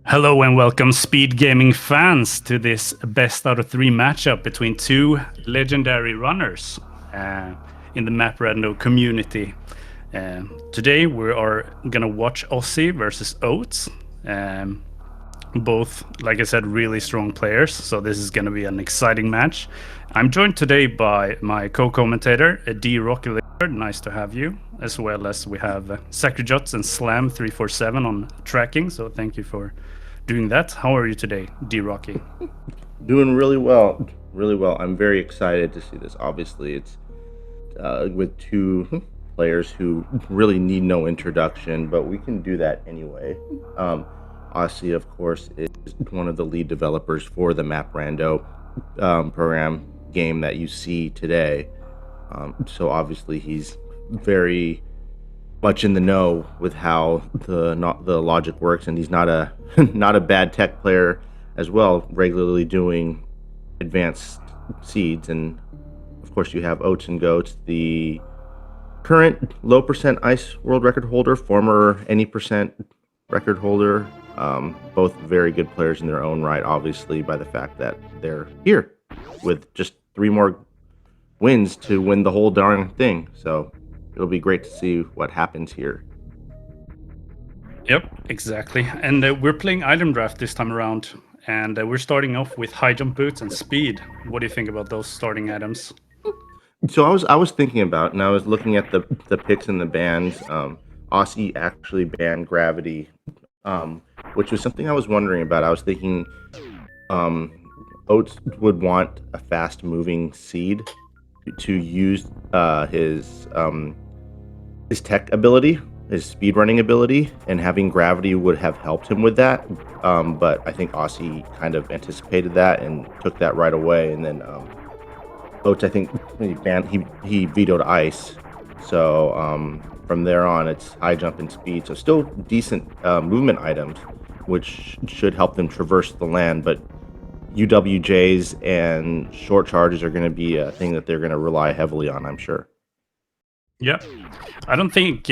Hello and welcome, speed gaming fans, to this best out of three matchup between two legendary runners uh, in the map Rando community. Today we are gonna watch Osse versus Oats. Both, like I said, really strong players, so this is gonna be an exciting match. I'm joined today by my co-commentator, D Rocky. Nice to have you, as well as we have Sacrijots and Slam347 on tracking. So thank you for doing that. How are you today, D Rocky? Doing really well, really well. I'm very excited to see this. Obviously, it's with two players who really need no introduction, but we can do that anyway. Osse, of course, is one of the lead developers for the Map Rando program game that you see today. So obviously, he's very much in the know with how the logic works, and he's not a not a bad tech player as well, regularly doing advanced seeds. And of course, you have Oatsngoats, the current low percent ice world record holder, former any percent record holder. Both very good players in their own right, obviously, by the fact that they're here with just 3 more wins to win the whole darn thing. So it'll be great to see what happens here. Yep, exactly. And we're playing item draft this time around, and we're starting off with high jump boots and speed. What do you think about those starting items? So I was thinking about, and I was looking at the picks and the bans. Osse actually banned gravity, which was something I was wondering about. I was thinking Oats would want a fast moving seed to use his tech ability, his speed running ability, and having gravity would have helped him with that. But I think Osse kind of anticipated that and took that right away. And then Oats, I think he vetoed ice. So from there on, it's high jump and speed. So still decent movement items, which should help them traverse the land. But UWJs and short charges are going to be a thing that they're going to rely heavily on, I'm sure. Yeah, I don't think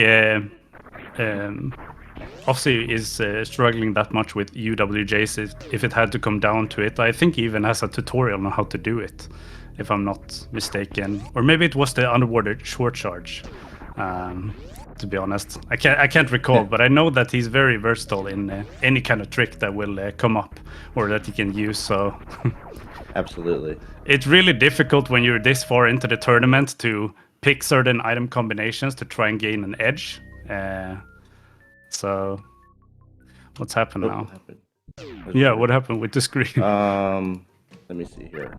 Osse is struggling that much with UWJs if it had to come down to it. I think he even has a tutorial on how to do it, if I'm not mistaken. Or maybe it was the underwater short charge. To be honest, I can't recall, but I know that he's very versatile in any kind of trick that will come up or that he can use. So Absolutely. it's really difficult when you're this far into the tournament to pick certain item combinations to try and gain an edge. So what's happened now? What happened? Yeah, what happened with the screen? Let me see here.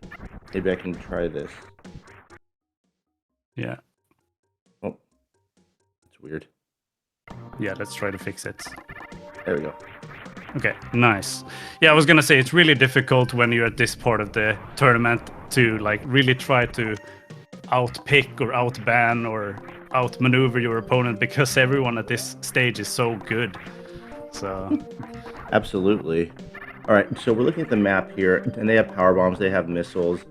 Maybe I can try this. Yeah. Oh, it's weird. Yeah, let's try to fix it. There we go. Okay, nice. Yeah, I was gonna say it's really difficult when you're at this part of the tournament to like really try to outpick or outban or outmaneuver your opponent because everyone at this stage is so good. So Absolutely. All right, so we're looking at the map here, and they have power bombs, they have missiles.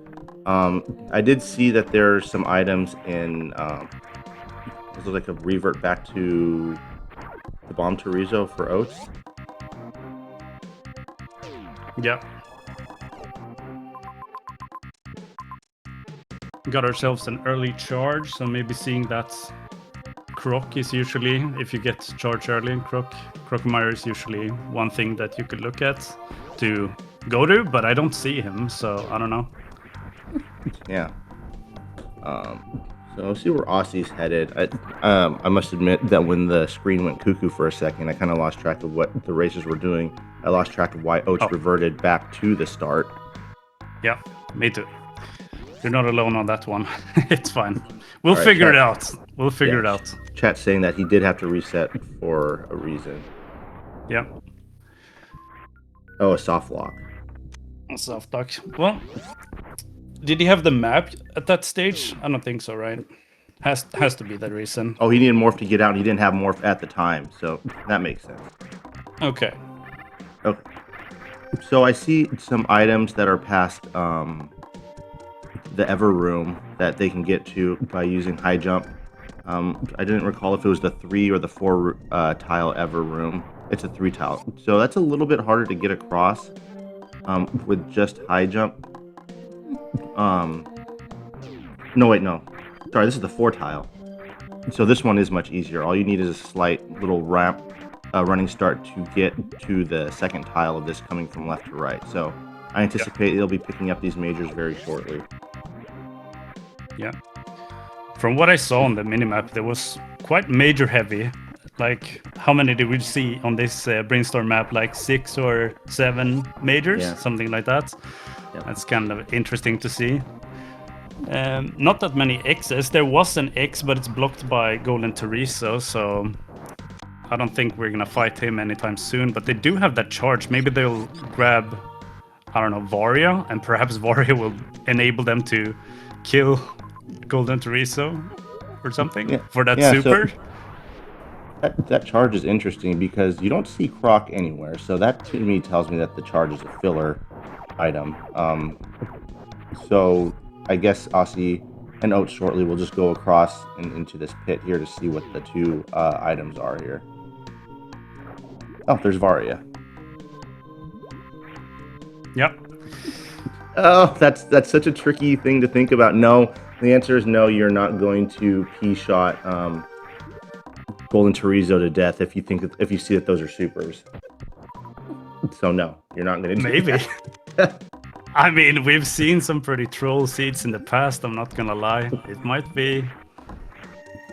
I did see that there's some items in. This looks like a revert back to the bomb Torizo for Oats. yeah. Got ourselves an early charge, so maybe seeing that Croc is usually, if you get charge early in Crocomire is usually one thing that you could look at to go to, but I don't see him, so I don't know. Yeah. So see where Osse's headed. I must admit that when the screen went cuckoo for a second, I kind of lost track of what the racers were doing. I lost track of why Oats reverted back to the start. Yeah, me too. You're not alone on that one. It's fine. We'll figure it out. We'll figure it out. Chat saying that he did have to reset for a reason. Yeah. Oh, a soft lock. A soft lock. Well, did he have the map at that stage? I don't think so, right? Has to be the reason. Oh, he needed morph to get out. He didn't have morph at the time, so that makes sense. Okay. Okay. So I see some items that are past the Ever Room that they can get to by using high jump. I didn't recall if it was the 3 or the 4 tile ever room. It's a 3 tile, so that's a little bit harder to get across with just high jump. No, wait, no. Sorry, this is the 4 tile. So this one is much easier. All you need is a slight little ramp, running start to get to the second tile of this coming from left to right. So I anticipate it'll be picking up these majors very shortly. Yeah. From what I saw on the minimap, there was quite major heavy. Like, how many did we see on this brainstorm map? Like 6 or 7 majors, something like that. Yep. That's kind of interesting to see. Not that many X's. There was an X, but it's blocked by Golden Teresa, so I don't think we're gonna fight him anytime soon. But they do have that charge. Maybe they'll grab, I don't know, Varia, and perhaps Varia will enable them to kill Golden Teresa or something for that super. So that charge is interesting because you don't see Croc anywhere, so that to me tells me that the charge is a filler item. So I guess Osse and Oats shortly will just go across and into this pit here to see what the 2 items are here. Oh, there's Varia. Yep. Oh, that's such a tricky thing to think about. No, the answer is no. You're not going to P-shot Golden Teresa to death if you see that those are supers. So no, you're not going to. Maybe. I mean, we've seen some pretty troll seeds in the past, I'm not gonna lie. It might be...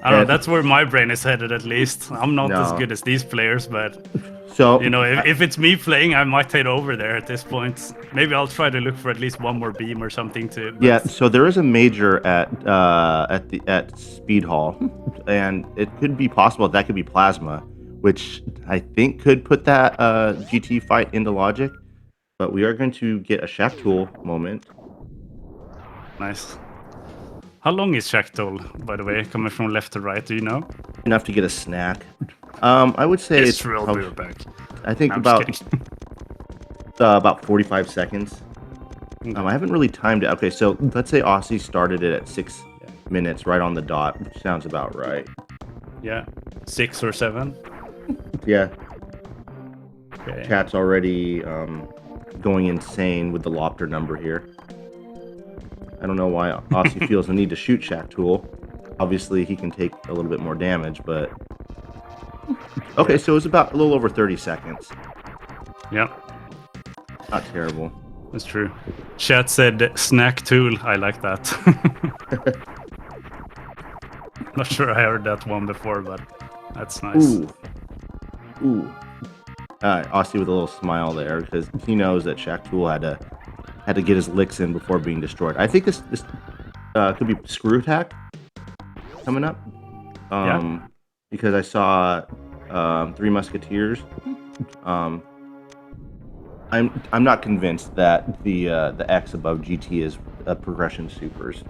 I don't know, that's where my brain is headed at least. I'm not as good as these players, but... So, you know, if it's me playing, I might head over there at this point. Maybe I'll try to look for at least one more beam or something to... But... Yeah, so there is a major at Speed Hall, and it could be possible that could be Plasma, which I think could put that GT fight into logic. But we are going to get a Shack Tool moment. Nice. How long is Shack Tool, by the way, coming from left to right? Do you know? Enough to get a snack. I would say it's probably back. I think about 45 seconds. Okay. I haven't really timed it. Okay, so let's say Osse started it at 6 minutes, right on the dot, which sounds about right. Yeah, 6 or 7. Yeah. Okay. Chat's already going insane with the Lopter number here. I don't know why Osse feels the need to shoot Shack Tool. Obviously, he can take a little bit more damage, but... Okay, so it's about a little over 30 seconds. Yep. Not terrible. That's true. Chat said snack tool. I like that. Not sure I heard that one before, but that's nice. Ooh. Osse with a little smile there because he knows that Shack Tool had to get his licks in before being destroyed. I think this could be Screw Attack coming up. Because I saw 3 Musketeers. I'm not convinced that the X above GT is progression supers.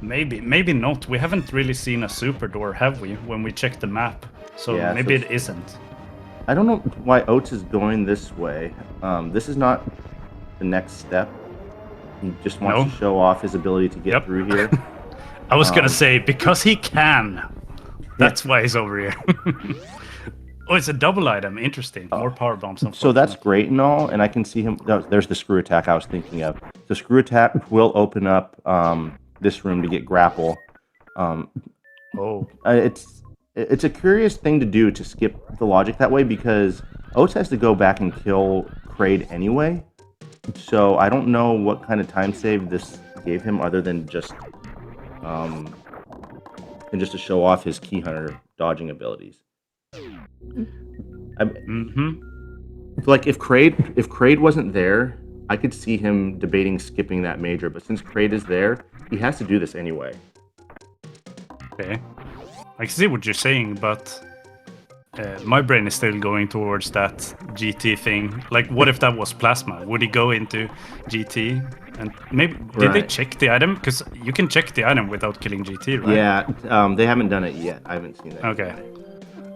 Maybe not. We haven't really seen a super door, have we, when we check the map? So maybe it isn't. I don't know why Oats is going this way. This is not the next step. He just wants to show off his ability to get through here. I was gonna say, because he can. That's why he's over here. Oh, it's a double item. Interesting. More power bombs. So that's great and all, and I can see him. There's the Screw Attack I was thinking of. The Screw Attack will open up this room to get grapple. It's a curious thing to do to skip the logic that way because Oats has to go back and kill Kraid anyway. So I don't know what kind of time save this gave him other than just to show off his Key Hunter dodging abilities. Like if Kraid wasn't there, I could see him debating skipping that major, but since Kraid is there, he has to do this anyway. Okay. I can see what you're saying, but my brain is still going towards that GT thing. Like, what if that was Plasma? Would he go into GT? And maybe did they check the item? Because you can check the item without killing GT, right? Yeah, they haven't done it yet. I haven't seen that. Okay.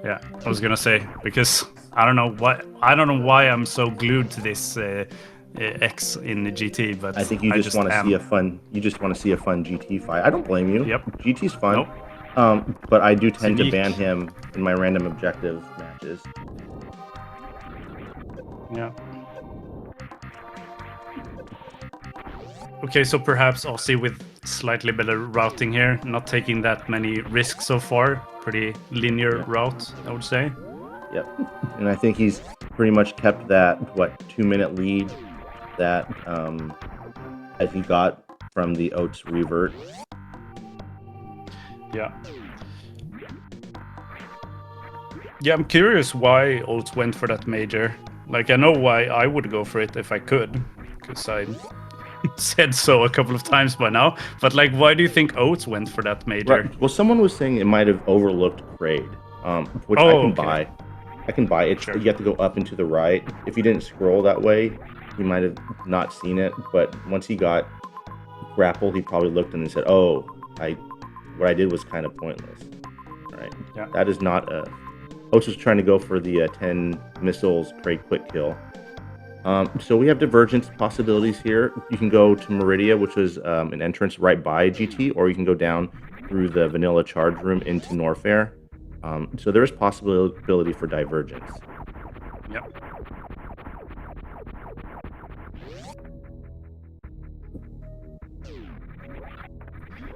Yeah, I was gonna say because I don't know why I'm so glued to this X in GT, but I think you just want to see a fun. You just want to see a fun GT fight. I don't blame you. Yep. GT's fun. Nope. But I do tend to Unique. ban him in my random objective matches. Yeah. Okay, so perhaps Osse with slightly better routing here, not taking that many risks so far. Pretty linear route, I would say. Yep. And I think he's pretty much kept that 2-minute lead that he got from the Oats revert. Yeah. Yeah, I'm curious why Oats went for that major. Like, I know why I would go for it if I could, because I said so a couple of times by now. But like, why do you think Oats went for that major? Right. Well, someone was saying it might have overlooked Kraid, which I can buy. I can buy it. Sure. You have to go up and to the right. If you didn't scroll that way, he might have not seen it. But once he got grappled, he probably looked and said, "Oh, what I did was kind of pointless." All right. Yeah. That is not a. Oats was trying to go for the 10 missiles Kraid quick kill. So we have Divergence possibilities here. You can go to Meridia, which is an entrance right by GT, or you can go down through the vanilla charge room into Norfair. So there is possibility for Divergence. Yep.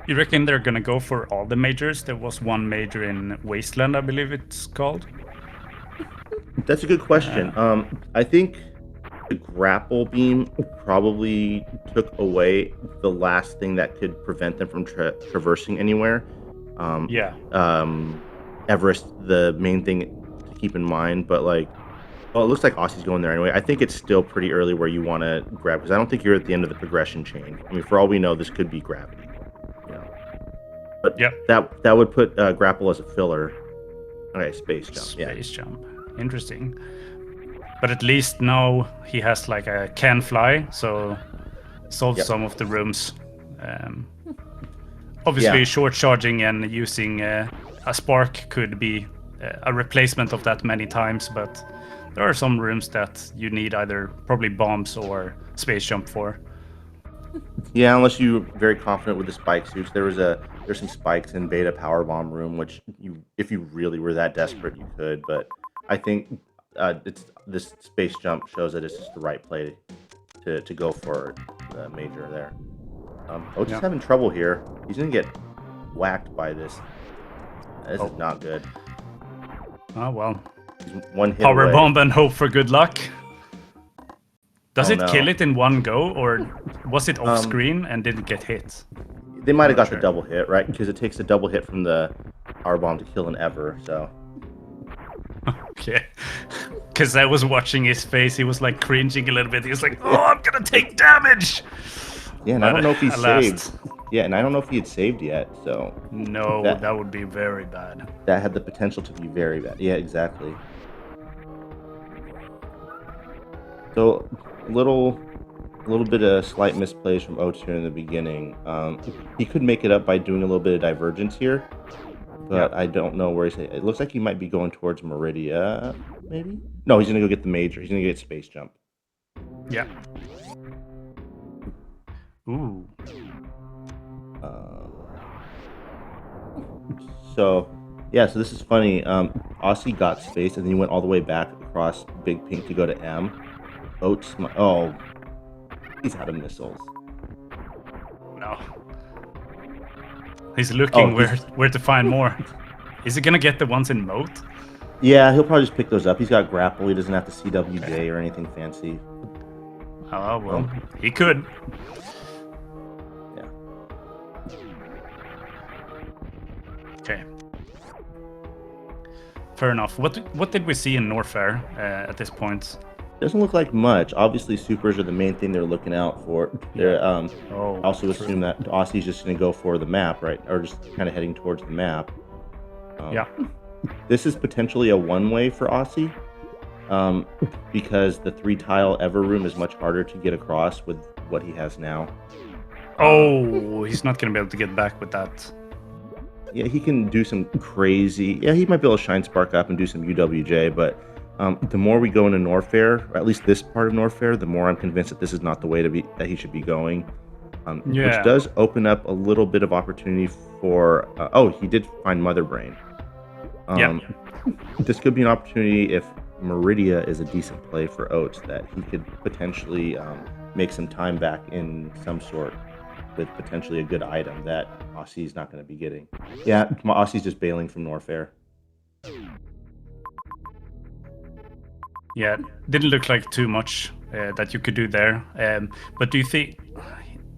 You reckon they're gonna go for all the majors? There was one major in Wasteland, I believe it's called. That's a good question. I think the grapple beam probably took away the last thing that could prevent them from traversing anywhere. Everest, the main thing to keep in mind, but like, well, it looks like Osse's going there anyway. I think it's still pretty early where you want to grab, because I don't think you're at the end of the progression chain. I mean, for all we know, this could be gravity. You know, but that would put grapple as a filler. Okay, space jump. Space jump. Interesting. But at least now he has like a can fly, so solves some of the rooms. Obviously, short charging and using a spark could be a replacement of that many times, but there are some rooms that you need either probably bombs or space jump for. Yeah, unless you're very confident with the spike suits. There's some spikes in beta power bomb room, which if you really were that desperate, you could. But I think this space jump shows that it's just the right play to go for the major there. Oats is having trouble here. He's gonna get whacked by this. This is not good. Oh well. He's one hit Power away. bomb and hope for good luck. Does it kill it in one go, or was it off screen and didn't get hit? They might have got the double hit, right? Because it takes a double hit from the power bomb to kill an ever. So. Okay. Because I was watching his face, he was like cringing a little bit. He was like, "Oh, I'm gonna take damage." Yeah, and I don't know if he's saved. Yeah, and I don't know if he had saved yet. So. No, that would be very bad. That had the potential to be very bad. Yeah, exactly. So, a little bit of slight misplays from Oats here in the beginning. He could make it up by doing a little bit of divergence here, but I don't know where he's. It looks like he might be going towards Meridia, maybe. No, he's gonna go get the major. He's gonna get space jump. Yeah. Ooh. So this is funny. Osse got space, and then he went all the way back across Big Pink to go to M. Oats, he's out of missiles. No. He's looking where to find more. Is he gonna get the ones in moat? Yeah, he'll probably just pick those up. He's got grapple. He doesn't have to CWJ or anything fancy. Oh well, he could. Yeah. Okay. Fair enough. What did we see in Norfair at this point? Doesn't look like much. Obviously, supers are the main thing they're looking out for. They're also assume that Osse's just going to go for the map, right? Or just kind of heading towards the map. This is potentially a one-way for Osse, because the 3-tile Ever room is much harder to get across with what he has now. He's not going to be able to get back with that. Yeah, he can do some crazy. Yeah, he might be able to shine spark up and do some UWJ, but The more we go into Norfair, or at least this part of Norfair, the more I'm convinced that this is not the way that he should be going. Which Yeah. does open up a little bit of opportunity for. Oh, he did find Mother Brain. Yeah. This could be an opportunity if Meridia is a decent play for Oats, that he could potentially make some time back in some sort with potentially a good item that Osse's not going to be getting. Yeah, Osse's just bailing from Norfair. Yeah, didn't look like too much that you could do there. But do you think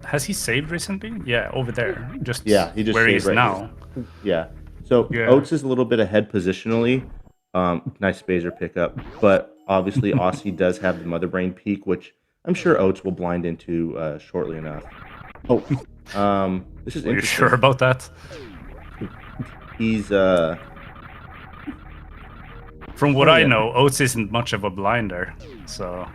has he saved recently? Yeah, over there, just Yeah, he just where he saved is right now. here. Yeah, so Yeah. Oats is a little bit ahead positionally. Nice Spazer pickup, but obviously Osse does have the Mother Brain peak, which I'm sure Oats will blind into shortly enough. Oh, this is Are you interesting. sure about that? He's From what Oh, I yeah. know, Oats isn't much of a blinder. So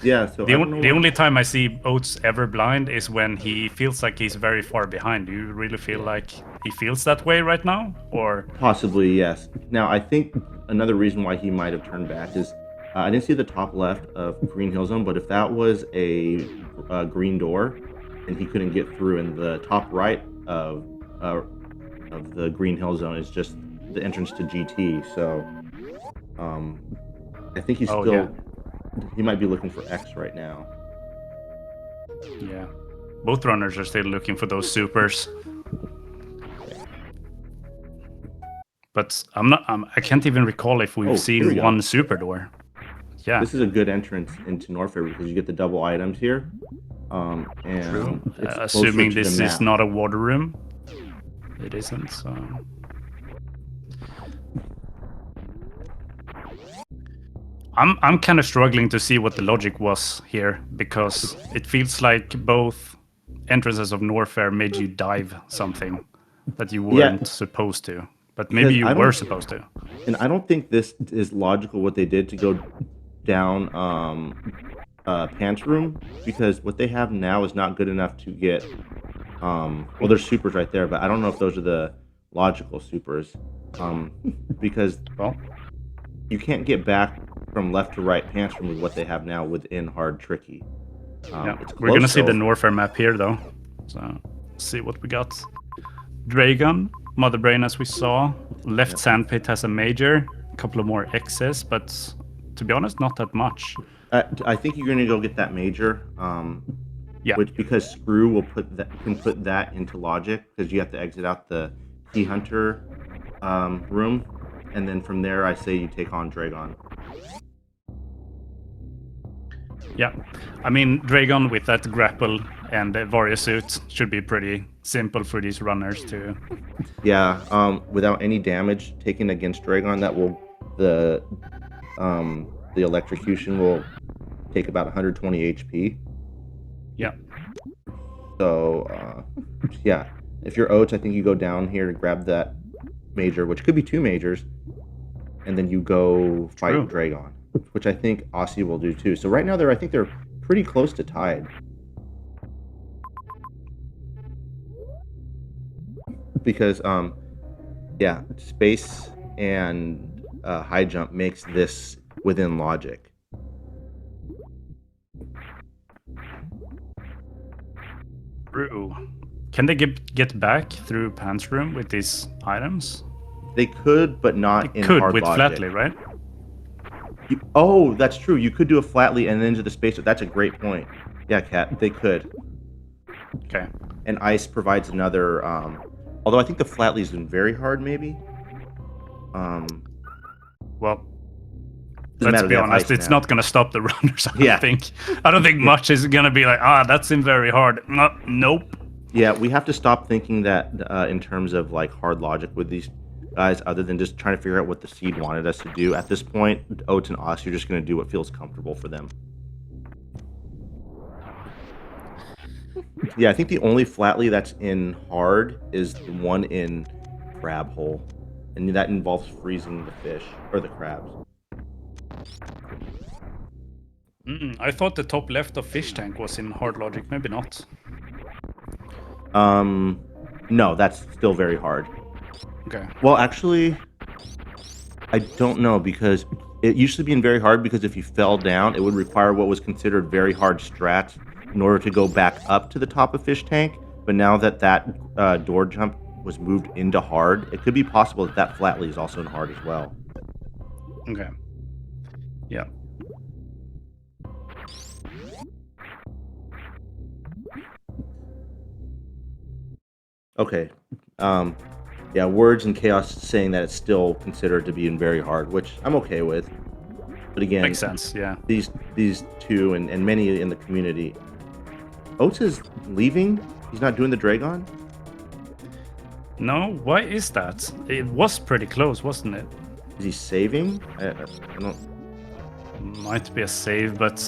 yeah. So the, I don't know the only time I see Oats ever blind is when he feels like he's very far behind. Do you really feel like he feels that way right now, or Possibly, yes. Now, I think another reason why he might have turned back is I didn't see the top left of Green Hill Zone, but if that was a green door and he couldn't get through, and the top right of the Green Hill Zone is just the entrance to GT, so I think he's still he might be looking for X right now. Yeah, both runners are still looking for those supers. But I can't even recall if we've seen one super door. Yeah. This is a good entrance into Norfair because you get the double items here. And True. it's Assuming this is not a water room. It isn't, so. I'm kind of struggling to see what the logic was here, because it feels like both entrances of Norfair made you dive something that you weren't supposed to. But maybe you were supposed to. And I don't think this is logical what they did to go down Pants Room, because what they have now is not good enough to get well, there's supers right there, but I don't know if those are the logical supers. Because you can't get back from left to right Pants Room with what they have now within hard tricky. We're gonna see the Norfair map here though. So let's see what we got. Dragon, Mother Brain as we saw. Left Sandpit has a major, a couple of more X's, but to be honest, not that much. I think you're gonna go get that major. Which, because Screw will put that into logic, because you have to exit out the Key Hunter room, and then from there I say you take on Dragon. Yeah, I mean Dragon with that grapple and the warrior suit should be pretty simple for these runners to. Yeah, without any damage taken against Dragon, that will the electrocution will take about 120 HP. Yeah. So yeah, if you're Oats, I think you go down here to grab that major, which could be 2 majors, and then you go fight Dragon, which I think Osse will do too. So right now I think they're pretty close to tied. Because yeah, space and high jump makes this within logic. True. Can they get back through Pants Room with these items? They could, but not in hard with logic. Flatly, right? Oh, that's true. You could do a Flatly and then into the space. That's a great point. Yeah, Kat, they could. Okay. And Ice provides another. Although I think the Flatly's been very hard, maybe. Well, let's be honest. It's not gonna stop the runners. I don't think much is gonna be like, that's in very hard. Nope. Yeah, we have to stop thinking that in terms of like hard logic with these guys, other than just trying to figure out what the seed wanted us to do. At this point, Oats and Osse are just going to do what feels comfortable for them. Yeah, I think the only Flatly that's in hard is the one in Crab Hole, and that involves freezing the fish or the crabs. I thought the top left of Fish Tank was in hard logic. Maybe not. No, that's still very hard. Okay. Well, actually, I don't know, because It used to be in very hard because if you fell down, it would require what was considered very hard strats in order to go back up to the top of Fish Tank. But now that door jump was moved into hard, it could be possible that Flatley is also in hard as well. Okay. Yeah. Okay. Yeah, Words and Chaos saying that it's still considered to be in very hard, which I'm okay with. But again, Makes sense, yeah. These two and many in the community. Oats is leaving? He's not doing the Dragon? No, why is that? It was pretty close, wasn't it? Is he saving? I don't... Might be a save, but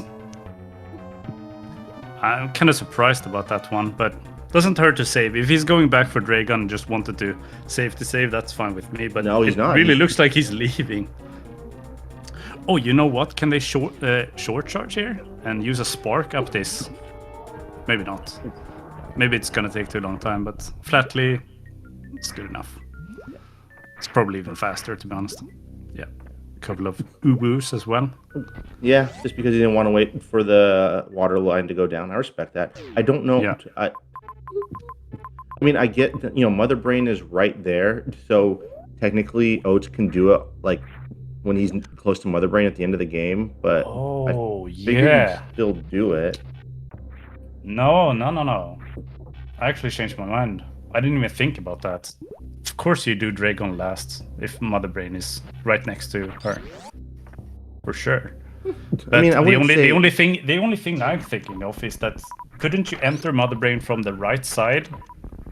I'm kind of surprised about that one, but doesn't hurt to save. If he's going back for Dragon and just wanted to save to save, that's fine with me, but no, he's not. Really looks like he's leaving. Oh, you know what? Can they short charge here and use a spark up this? Maybe not. Maybe it's gonna take too long time, but Flatley, it's good enough. It's probably even faster, to be honest. Yeah, a couple of uboos as well. Yeah, just because he didn't want to wait for the water line to go down. I respect that. I don't know. Yeah. I mean, I get, Mother Brain is right there, so technically Oats can do it like when he's close to Mother Brain at the end of the game, but yeah, still do it. No. I actually changed my mind. I didn't even think about that. Of course you do Dragon last if Mother Brain is right next to her. For sure. But I mean, the only thing I'm thinking of is that couldn't you enter Mother Brain from the right side?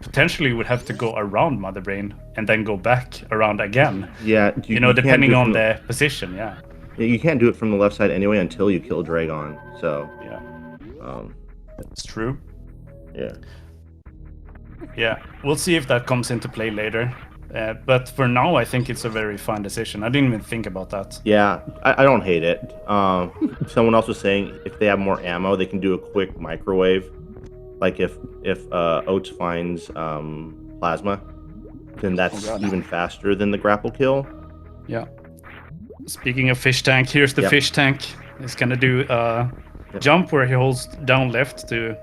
Potentially you would have to go around Mother Brain and then go back around again. Yeah, depending on the position, yeah. You can't do it from the left side anyway until you kill Dragon, so... Yeah. It's true. Yeah. Yeah, we'll see if that comes into play later. But for now, I think it's a very fine decision. I didn't even think about that. Yeah, I don't hate it. Someone else was saying if they have more ammo, they can do a quick microwave. Like if Oats finds plasma, then that's even faster than the grapple kill. Yeah. Speaking of fish tank, here's the fish tank. He's gonna do a jump where he holds down left to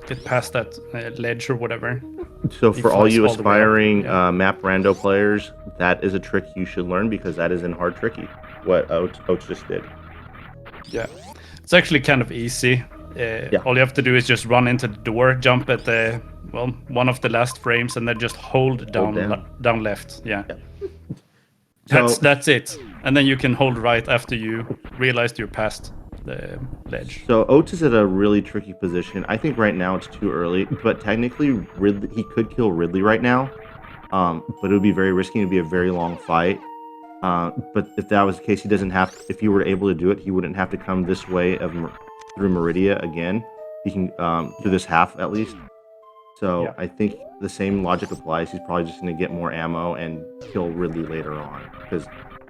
get past that ledge or whatever. So for all you aspiring map rando players, that is a trick you should learn because that is in hard tricky. What Oats just did. Yeah, it's actually kind of easy. All you have to do is just run into the door, jump at the one of the last frames, and then just hold down left. Yeah. That's it. And then you can hold right after you realize you're past the ledge. So Oats is at a really tricky position. I think right now it's too early, but technically he could kill Ridley right now. But it would be very risky. It would be a very long fight. But if that was the case, if he were able to do it, he wouldn't have to come this way through Meridia again. He can through this half at least. So I think the same logic applies. He's probably just going to get more ammo and kill Ridley later on. Because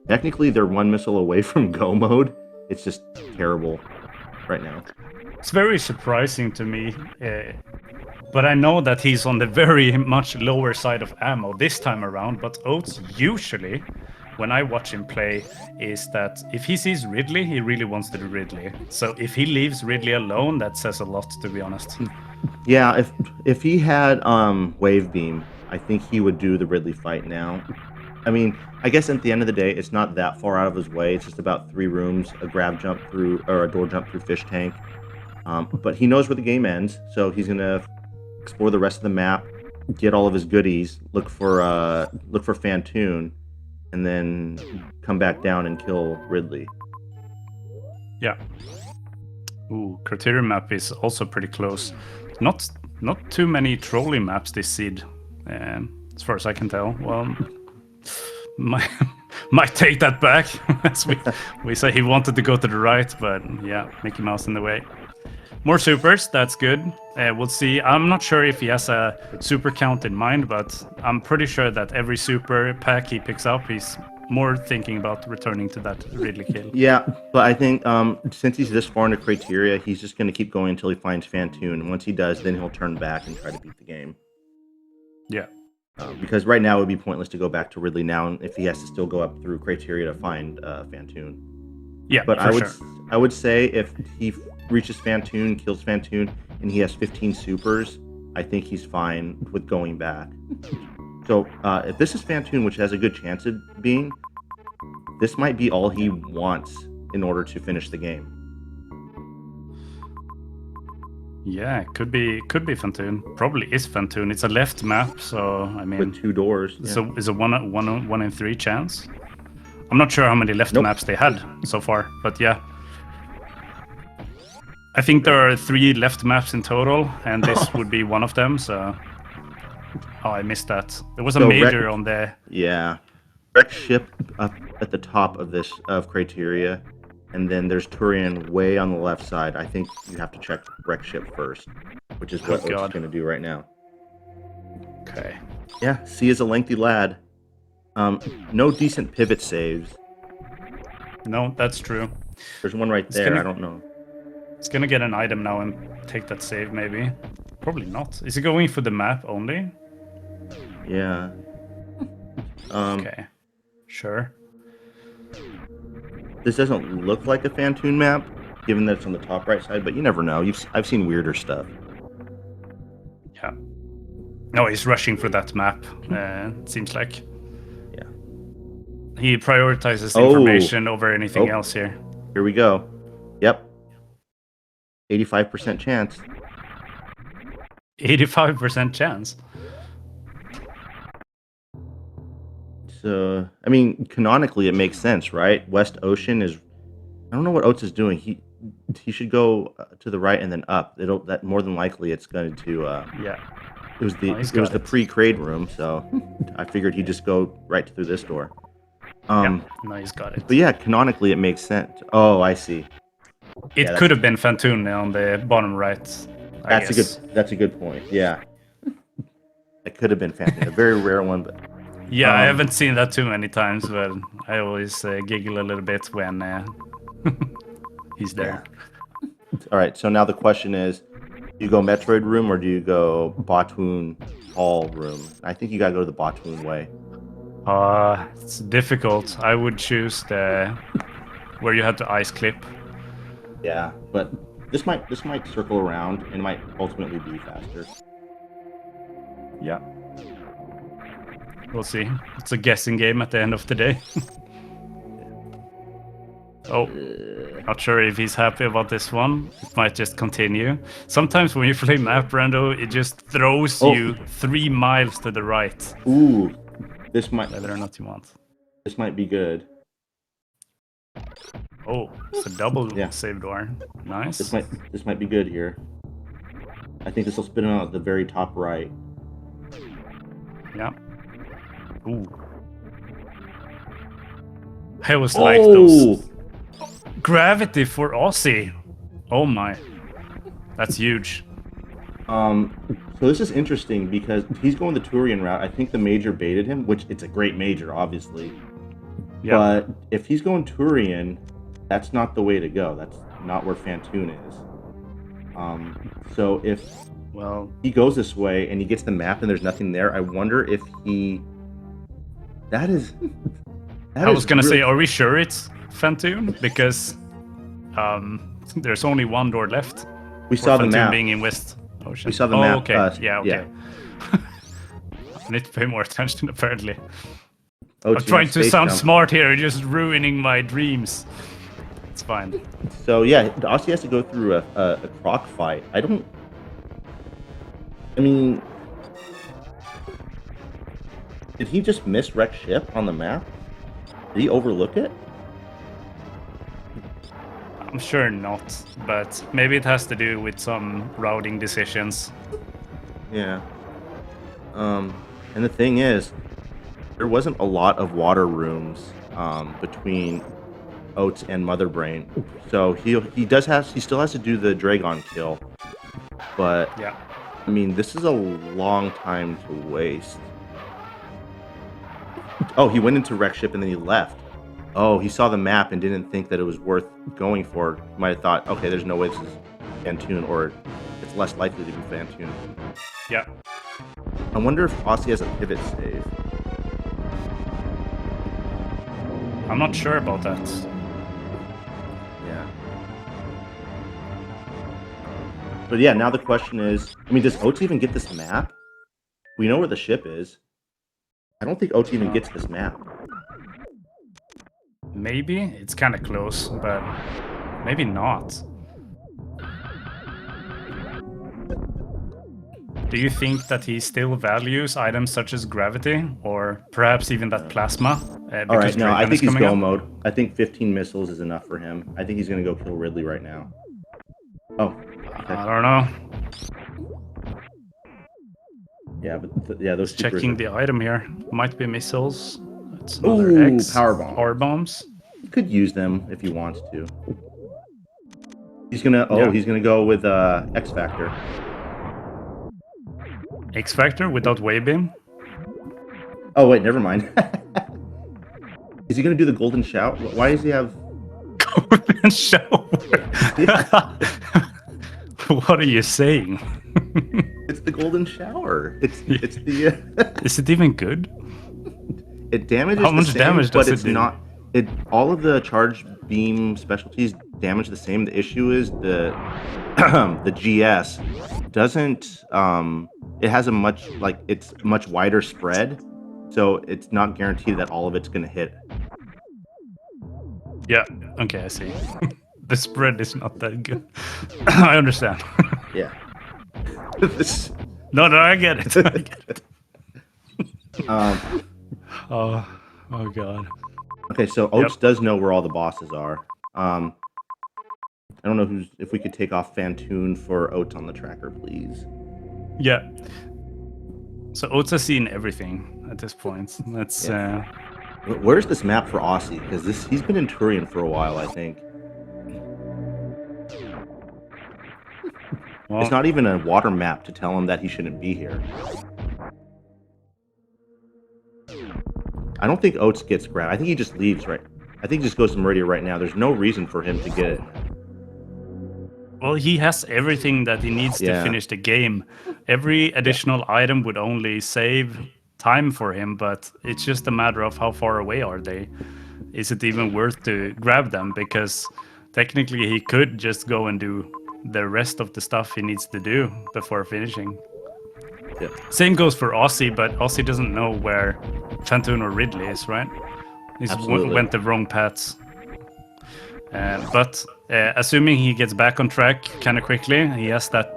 technically they're one missile away from go mode. It's just terrible right now. It's very surprising to me. But I know that he's on the very much lower side of ammo this time around. But Oats usually, when I watch him play, is that if he sees Ridley, he really wants to do Ridley. So if he leaves Ridley alone, that says a lot, to be honest. Yeah, if he had Wave Beam, I think he would do the Ridley fight now. I mean, I guess at the end of the day, it's not that far out of his way. It's just about 3 rooms, a grab jump through, or a door jump through Fish Tank. But he knows where the game ends, so he's gonna explore the rest of the map, get all of his goodies, look for Fantoon, and then come back down and kill Ridley. Yeah. Ooh, Criterion map is also pretty close. Not too many trolling maps this seed, as far as I can tell. Well, might take that back. As we say, he wanted to go to the right, but yeah, Mickey Mouse in the way. More supers, that's good. We'll see. I'm not sure if he has a super count in mind, but I'm pretty sure that every super pack he picks up, he's more thinking about returning to that Ridley kill. Yeah, but I think since he's this far into Criteria, he's just going to keep going until he finds Fantoon. And once he does, then he'll turn back and try to beat the game. Yeah. Because right now it would be pointless to go back to Ridley now if he has to still go up through criteria to find Fantoon. Yeah, But for sure. I would say if he reaches Fantoon, kills Fantoon, and he has 15 supers, I think he's fine with going back. So if this is Fantoon, which has a good chance of being, this might be all he wants in order to finish the game. Yeah, could be Fantoon. Probably is Fantoon. It's a left map, so I mean, With 2 doors. Yeah. so it's a one in 3 chance. I'm not sure how many left maps they had so far, but yeah. I think there are 3 left maps in total, and this would be one of them. So, oh, I missed that. There was a major on there. Yeah, wreck ship up at the top of this criteria, and then there's Turian way on the left side. I think you have to check wreck ship first, which is what Oats is going to do right now. Okay. Yeah, C is a lengthy lad. No decent pivot saves. No, that's true. There's one right there. I don't know. It's gonna get an item now and take that save, maybe. Probably not. Is he going for the map only? Yeah. Okay. Sure. This doesn't look like a Fantoon map, given that it's on the top right side, but you never know. I've seen weirder stuff. Yeah. No, he's rushing for that map, it seems like. Yeah. He prioritizes information over anything else here. Here we go. Yep. 85% chance. 85% chance? So, I mean, canonically it makes sense, right? West Ocean is... I don't know what Oats is doing. He should go to the right and then up. That more than likely it's going to... yeah. It was the pre-crade room, so I figured he'd just go right through this door. Yeah, no, he's got it. But yeah, canonically it makes sense. Oh, I see. It could have been Fantoon on the bottom right. That's a good point. Yeah, it could have been Fantoon. A very rare one, but yeah, I haven't seen that too many times, but I always giggle a little bit when he's there. Yeah. All right, so now the question is: do you go Metroid room or do you go Batoon Hall room? I think you gotta go to the Batoon way. It's difficult. I would choose the where you had to ice clip. Yeah, but this might circle around and might ultimately be faster. Yeah. We'll see. It's a guessing game at the end of the day. Oh, not sure if he's happy about this one. It might just continue. Sometimes when you play map Rando, it just throws you 3 miles to the right. Ooh, this might... Whether or not you want. This might be good. Oh, it's a double save door. Nice. This might be good here. I think this will spin out at the very top right. Yeah. Ooh. I was like those. Gravity for Osse. Oh my. That's huge. So this is interesting because he's going the Turian route. I think the major baited him, which it's a great major, obviously. Yeah. But if he's going Turian, that's not the way to go. That's not where Fantoon is. So if he goes this way and he gets the map and there's nothing there, I wonder if he... I was gonna say, are we sure it's Fantoon? Because there's only 1 door left. We saw the map being in West Ocean. We saw the map. Okay. Okay. I need to pay more attention, apparently. I'm trying to sound smart here, just ruining my dreams. It's fine. So yeah, Osse has to go through a croc fight. I mean, did he just miss wreck ship on the map? Did he overlook it? I'm sure not, but maybe it has to do with some routing decisions. Yeah. And the thing is, there wasn't a lot of water rooms between Oats and Mother Brain, so he still has to do the Dragon kill. But yeah, I mean, this is a long time to waste. Oh, he went into wreck ship and then he left. Oh, he saw the map and didn't think that it was worth going for. He might have thought, okay, there's no way this is Fantoon, or it's less likely to be Fantoon. Yeah. I wonder if Osse has a pivot save. I'm not sure about that. Yeah. But yeah, now the question is, I mean, does Oats even get this map? We know where the ship is. I don't think Oats even gets this map. Maybe it's kind of close, but maybe not. Do you think that he still values items such as gravity, or perhaps even that plasma? All right, no, I think he's go mode. I think 15 missiles is enough for him. I think he's gonna go kill Ridley right now. Oh, okay. I don't know. Yeah, but yeah, those checking the item here. Might be missiles. It's another X. Power bomb. Power bombs. You could use them if you want to. He's gonna. Oh, he's gonna go with X Factor. X Factor without wave beam. Oh wait, never mind. Is he gonna do the golden shower? Why does he have golden shower? What are you saying? It's the golden shower. It's the. Is it even good? It damages. How much damage does it do? But it's not. All of the charge beam specialties damage the same. The issue is the GS doesn't. It has a it's much wider spread, so it's not guaranteed that all of it's gonna hit. Yeah. Okay, I see. The spread is not that good. I understand. Yeah. No, I get it. I get it. Oh god. Okay, so Oats does know where all the bosses are. I don't know if we could take off Fantoon for Oats on the tracker, please. Yeah. So Oats has seen everything at this point. That's Where's this map for Osse? Because he's been in Turian for a while, I think. Well, it's not even a water map to tell him that he shouldn't be here. I don't think Oats gets grabbed. I think he just leaves, right? I think he just goes to Meridia right now. There's no reason for him to get it. Well, he has everything that he needs to finish the game. Every additional item would only save time for him, but it's just a matter of how far away are they. Is it even worth to grab them? Because technically he could just go and do the rest of the stuff he needs to do before finishing. Yeah. Same goes for Osse, but Osse doesn't know where Fantoon or Ridley is, right? He's went the wrong paths. But assuming he gets back on track kind of quickly, he has that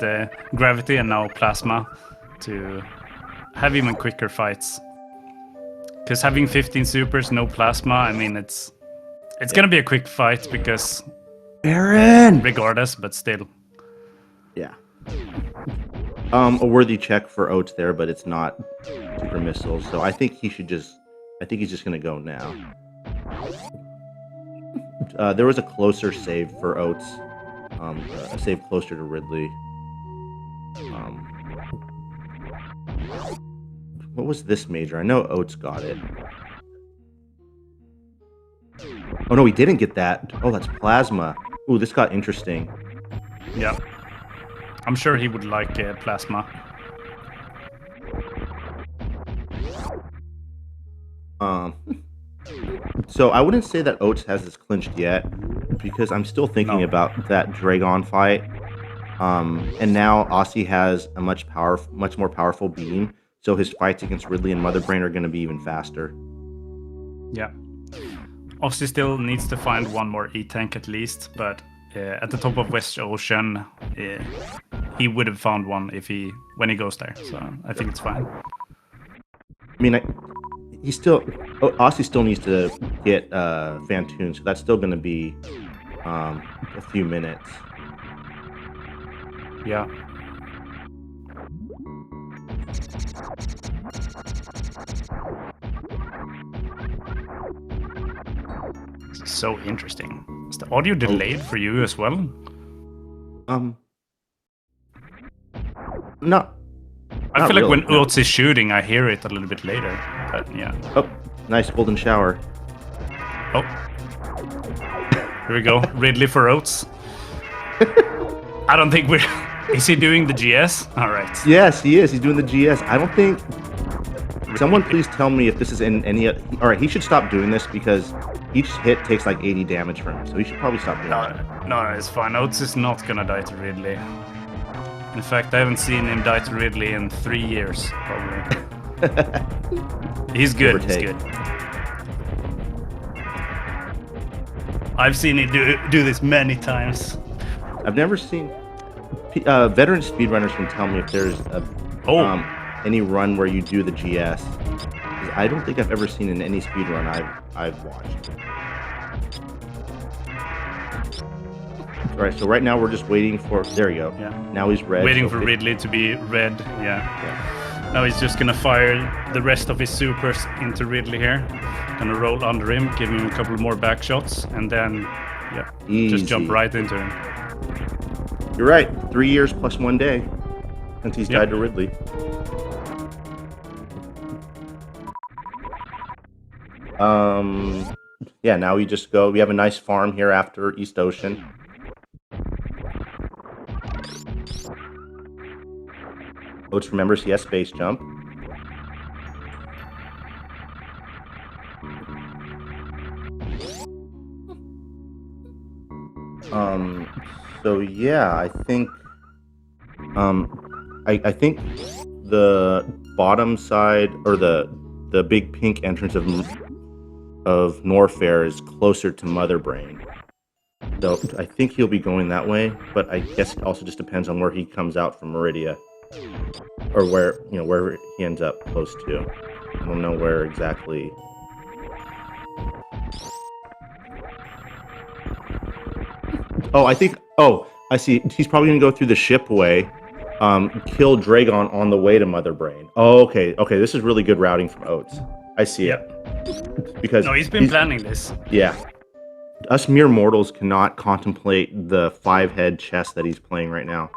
gravity and now plasma to have even quicker fights. Because having 15 supers, no plasma, I mean, it's gonna be a quick fight because Aaron, regardless, but still. Yeah. A worthy check for Oats there, but it's not super missiles. So I think he's just gonna go now. There was a closer save for Oats, a save closer to Ridley. What was this major? I know Oats got it. Oh no, he didn't get that. Oh, that's plasma. Ooh, this got interesting. Yeah. I'm sure he would like plasma. So I wouldn't say that Oats has this clinched yet, because I'm still thinking about that Dragon fight. And now Osse has a much more powerful beam, so his fights against Ridley and Mother Brain are going to be even faster. Yeah. Osse still needs to find one more E-tank at least, but at the top of West Ocean, he would have found one when he goes there. So I think it's fine. I mean, Osse still needs to get Fantoon, so that's still going to be a few minutes. Yeah. So interesting. Is the audio delayed for you as well? No. I feel like when Oats is shooting, I hear it a little bit later. But yeah. Oh, nice golden shower. Oh. Here we go. Ridley for Oats. I don't think Is he doing the GS? All right. Yes, he is. He's doing the GS. I don't think. Someone please tell me if this is in any. All right, he should stop doing this because each hit takes like 80 damage from him. So he should probably stop doing that. No, it's fine. Oats is not gonna die to Ridley. In fact, I haven't seen him die to Ridley in 3 years, probably. He's good. He's good. I've seen him do this many times. I've never seen. Veteran speedrunners can tell me if there's any run where you do the GS. I don't think I've ever seen in any speedrun I've watched. All right, so right now we're just waiting for. There you go. Yeah. Now he's red. Waiting for Ridley to be red. Yeah. Now he's just gonna fire the rest of his supers into Ridley here. Gonna roll under him, give him a couple more back shots, and then just jump right into him. You're right. 3 years plus 1 day since he's died to Ridley. Yeah, now we just go. We have a nice farm here after East Ocean. Oats remembers he has space jump. So yeah, I think I think the bottom side or the big pink entrance of Norfair is closer to Mother Brain. So I think he'll be going that way, but I guess it also just depends on where he comes out from Meridia. Or where he ends up close to. I don't know where exactly. Oh, I think. Oh, I see. He's probably gonna go through the ship way, kill Dragon on the way to Mother Brain. Oh, okay. Okay, this is really good routing from Oats. I see it. Because he's been planning this. Yeah. Us mere mortals cannot contemplate the 5-head chess that he's playing right now.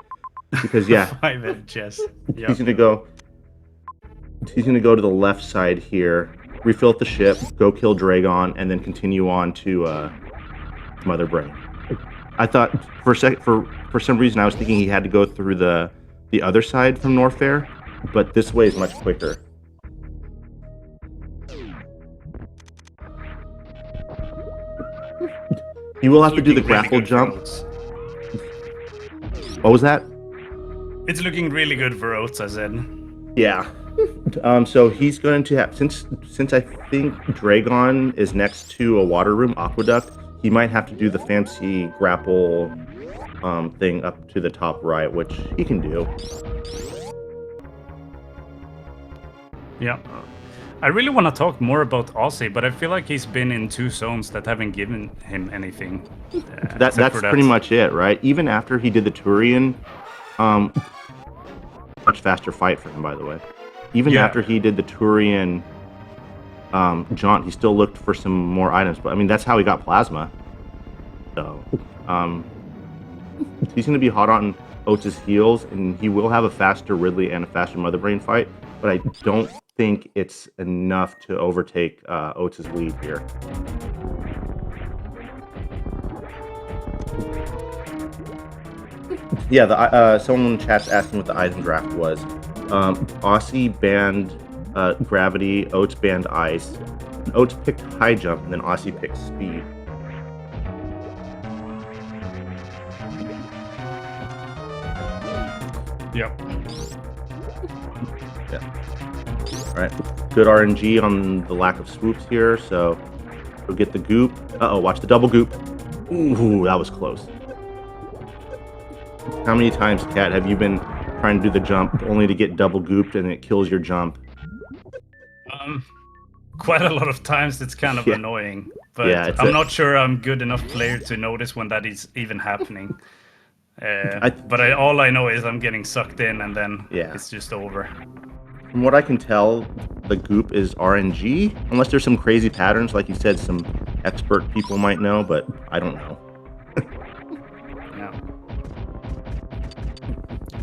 Because 5-head chess. Yep. He's gonna go to the left side here, refill at the ship, go kill Dragon, and then continue on to Mother Brain. I thought for some reason I was thinking he had to go through the other side from Norfair, but this way is much quicker. You will have to do the grapple jump. What was that? It's looking really good for Oats, I said. Yeah. So he's going to have, since I think Dragon is next to a water room, Aqueduct, he might have to do the fancy grapple thing up to the top right, which he can do. Yeah. I really want to talk more about Osse, but I feel like he's been in 2 zones that haven't given him anything. That's pretty much it, right? Even after he did the Turian, much faster fight for him, by the way. Even after he did the Turian jaunt, he still looked for some more items. But I mean, that's how he got plasma. So he's going to be hot on Oats' heels, and he will have a faster Ridley and a faster Mother Brain fight. But I don't think it's enough to overtake Oats' lead here. Yeah, someone in the chat's asking what the item draft was. Osse banned gravity, Oats banned ice. Oats picked high jump, and then Osse picked speed. Yep. Yeah. All right. Good RNG on the lack of swoops here, so we'll get the goop. Uh-oh, watch the double goop. Ooh, that was close. How many times, Kat, have you been trying to do the jump only to get double gooped and it kills your jump? Quite a lot of times. It's kind of annoying, but I'm not sure I'm good enough player to notice when that is even happening. All I know is I'm getting sucked in and then it's just over. From what I can tell, the goop is RNG, unless there's some crazy patterns, like you said, some expert people might know, but I don't know. Yeah.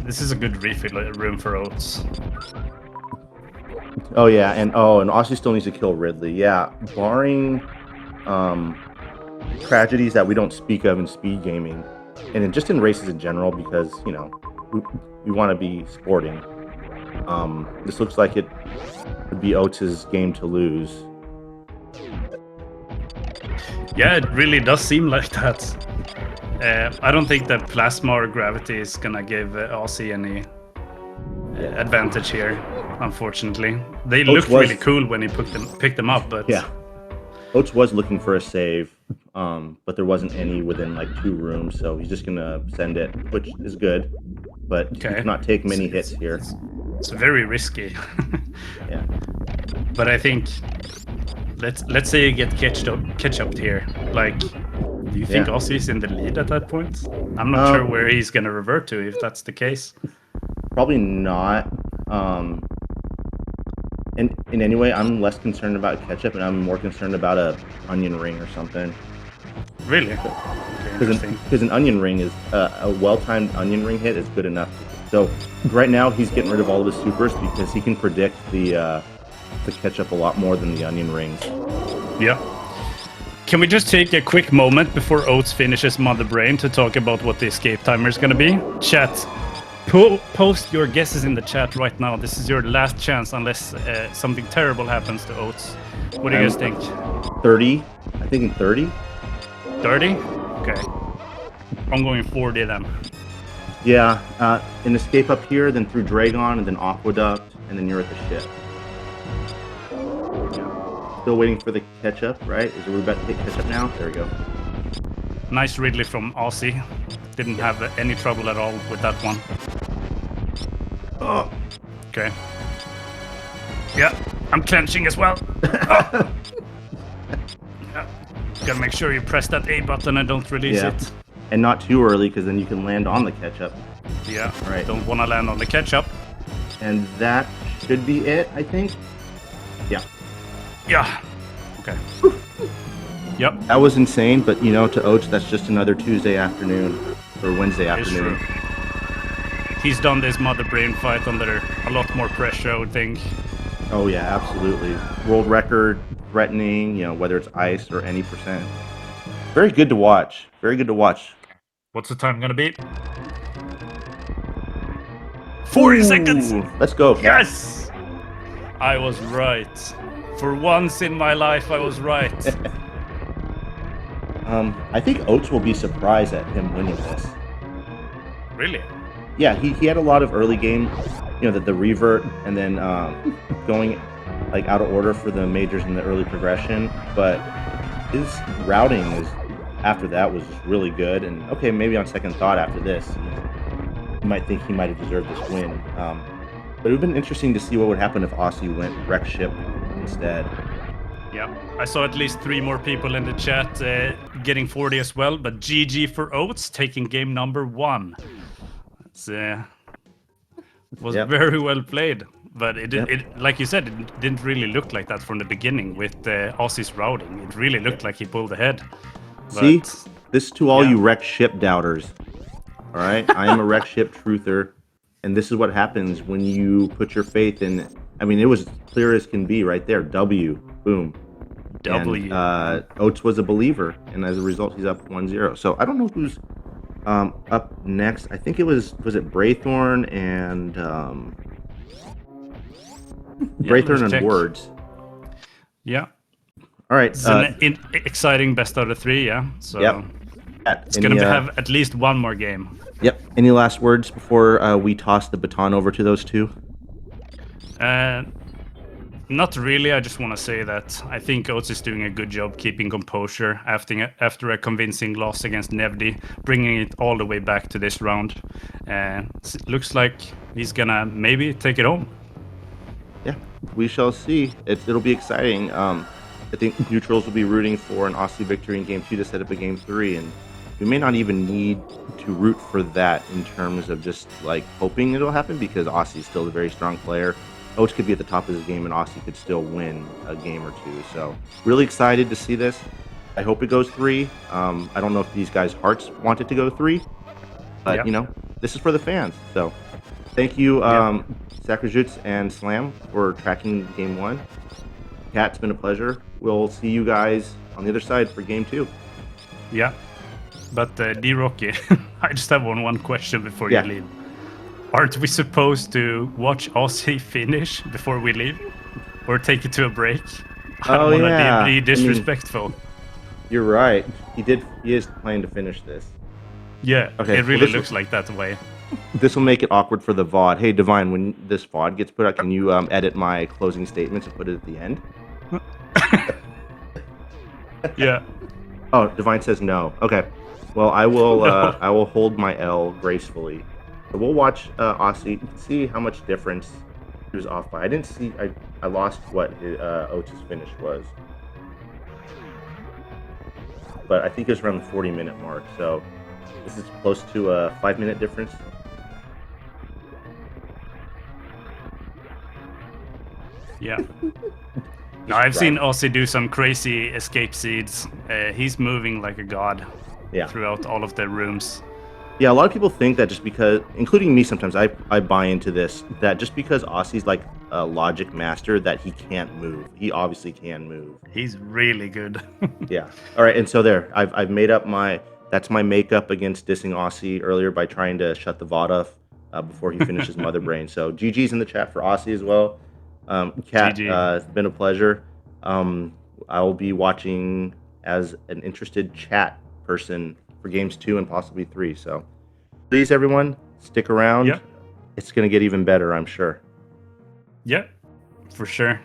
This is a good refill room for Oats. Oh yeah, and Osse still needs to kill Ridley. Yeah, barring tragedies that we don't speak of in speed gaming, and just in races in general, because we want to be sporting. This looks like it would be Oats' game to lose. Yeah, it really does seem like that. I don't think that plasma or gravity is gonna give Osse any advantage here, unfortunately. They looked really cool when he picked them up, but yeah, Oats was looking for a save, but there wasn't any within like 2 rooms, so he's just gonna send it, which is good, but he cannot take many hits here. It's very risky. Yeah, but I think let's say you get catch-up here. Like, do you think Osse is in the lead at that point? I'm not sure where he's gonna revert to if that's the case. Probably not. And in any way, I'm less concerned about ketchup, and I'm more concerned about a onion ring or something. Really? Because an onion ring is a well-timed onion ring hit is good enough. So right now he's getting rid of all of his supers because he can predict the ketchup a lot more than the onion rings. Yeah. Can we just take a quick moment before Oats finishes Mother Brain to talk about what the escape timer is gonna be? Chat. Post your guesses in the chat right now. This is your last chance unless something terrible happens to Oats. What do you guys think? 30. I think 30. 30? Okay. I'm going 40 then. Yeah. An escape up here, then through Dragon, and then Aqueduct, and then you're at the ship. Still waiting for the ketchup, right? Are we about to hit ketchup now? There we go. Nice Ridley from Osse. Didn't have any trouble at all with that one. Oh. Okay. Yeah, I'm clenching as well. Oh. Yeah. Gotta make sure you press that A button and don't release it. And not too early, because then you can land on the ketchup. Yeah, right. Don't want to land on the ketchup. And that should be it, I think. Yeah. Yeah. Okay. Yep. That was insane, but you know, to Oats, that's just another Tuesday afternoon or Wednesday afternoon. He's done this Mother Brain fight under a lot more pressure, I would think. Oh yeah, absolutely. World record, threatening, you know, whether it's ice or any percent. Very good to watch. Very good to watch. What's the time gonna be? 40 seconds! Let's go. Yes! I was right. For once in my life, I was right. I think Oats will be surprised at him winning this. Really? Yeah, he had a lot of early game, you know, the revert, and then going like out of order for the majors in the early progression. But his routing is after that was just really good. And okay, maybe on second thought after this, you might think he might have deserved this win. But it would have been interesting to see what would happen if Osse went wreck ship instead. Yeah, I saw at least 3 more people in the chat getting 40 as well, but GG for Oats taking game number 1. It's was very well played, but it like you said, it didn't really look like that from the beginning with Osse's routing. It really looked like he pulled ahead. But, see, this to all you wreck ship doubters. All right, I am a wreck ship truther, and this is what happens when you put your faith in. I mean, it was clear as can be right there. W, boom. W. And, Oats was a believer, and as a result, he's up 1-0. So I don't know who's up next. I think it was it Braythorn and Braythorn and Words. Yeah. All right. It's an exciting best out of 3. Yeah. So it's gonna have at least one more game. Yep. Any last words before we toss the baton over to those two? Not really. I just want to say that I think Oats is doing a good job keeping composure after a convincing loss against Nevdi, bringing it all the way back to this round. It looks like he's gonna maybe take it home. Yeah, we shall see. It'll be exciting. I think neutrals will be rooting for an Osse victory in Game 2 to set up a Game 3, and we may not even need to root for that in terms of just like hoping it'll happen, because Osse is still a very strong player. Oats could be at the top of his game and Osse could still win a game or 2. So really excited to see this. I hope it goes 3. I don't know if these guys' hearts want it to go 3, but you know, this is for the fans. So thank you, Sakrajutz and Slam, for tracking Game 1. Kat, it's been a pleasure. We'll see you guys on the other side for Game 2. Yeah, but D-Rocky, I just have one question before you leave. Aren't we supposed to watch Osse finish before we leave? Or take it to a break? I don't Oh want to yeah. be I mean, disrespectful. you're right. He is planning to finish this. Yeah, Okay. it Well, really looks like that way. this will make it awkward for the VOD. Hey, Divine, when this VOD gets put out, can you edit my closing statements and put it at the end? Yeah. Oh, Divine says no. Okay. Well, I will. No. I will hold my L gracefully. So we'll watch Osse see how much difference he was off by. I didn't see. I lost what his, Oats' finish was, but I think it was around the 40-minute mark. So this is close to a 5-minute difference. Yeah. No, I've seen Osse do some crazy escape seeds. He's moving like a god Yeah. throughout all of the rooms. Yeah, a lot of people think that just because, including me sometimes, I buy into this, that just because Osse's like a logic master, that he can't move. He obviously can move. He's really good. Yeah. All right, and so there, I've made up that's my makeup against dissing Osse earlier by trying to shut the VOD off before he finishes Mother Brain. So GG's in the chat for Osse as well. Kat, GG. it's been a pleasure. I will be watching as an interested chat person for games 2 and possibly 3. So please, everyone, stick around. Yeah. It's going to get even better, I'm sure. Yeah, for sure.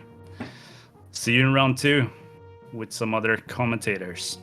See you in round 2 with some other commentators.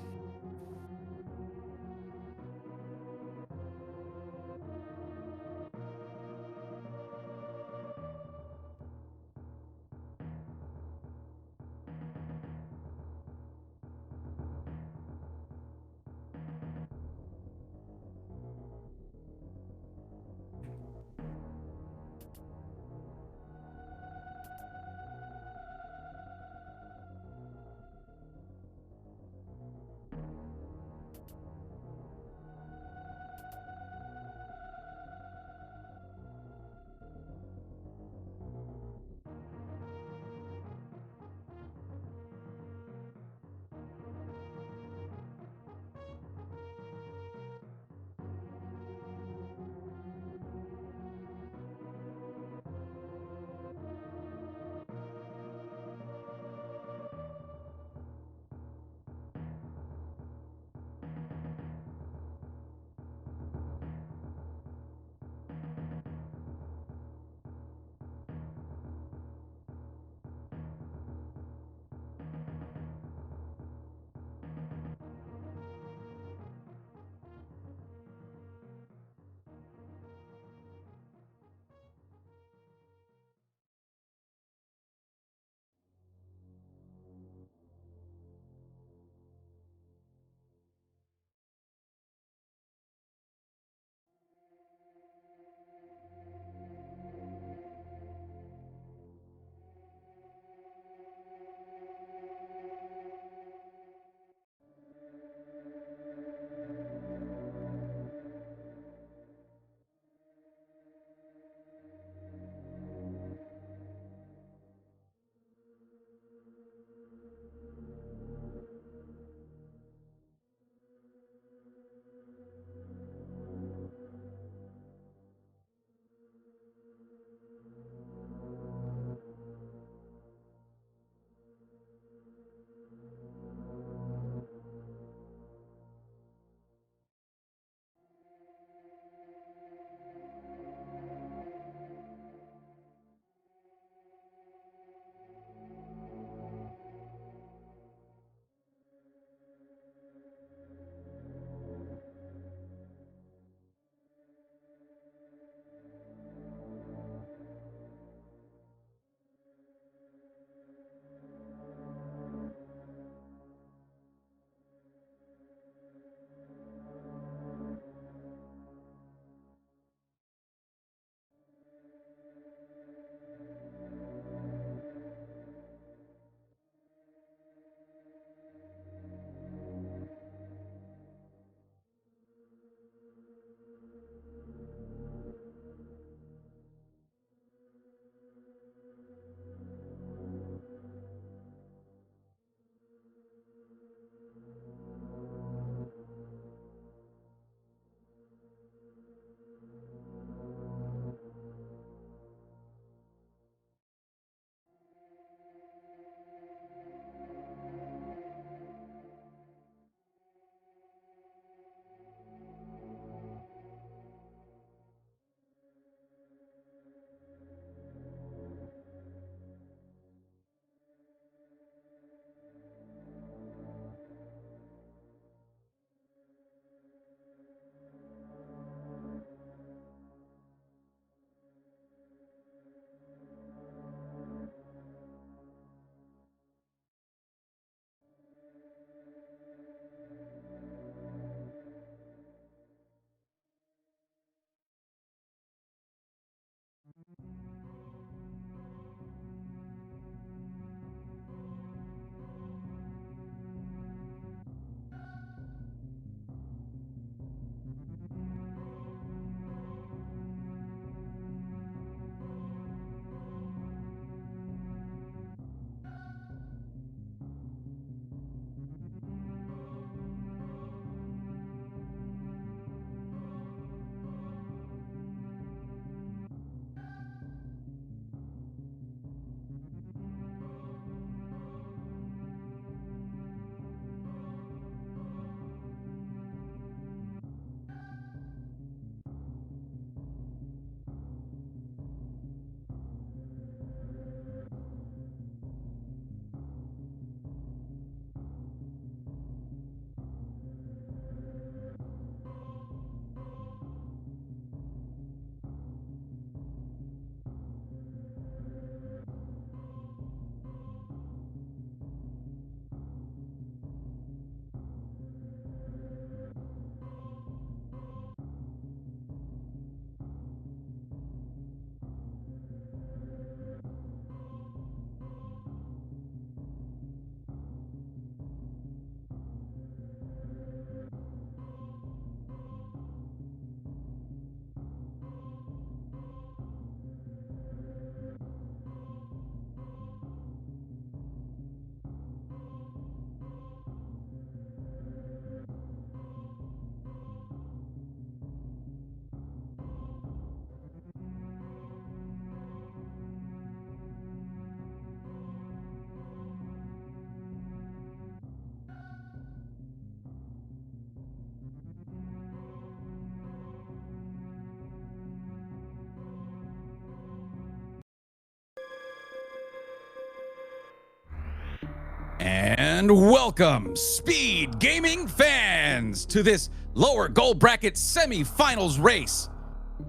And welcome, Speed Gaming fans, to this lower gold bracket semifinals race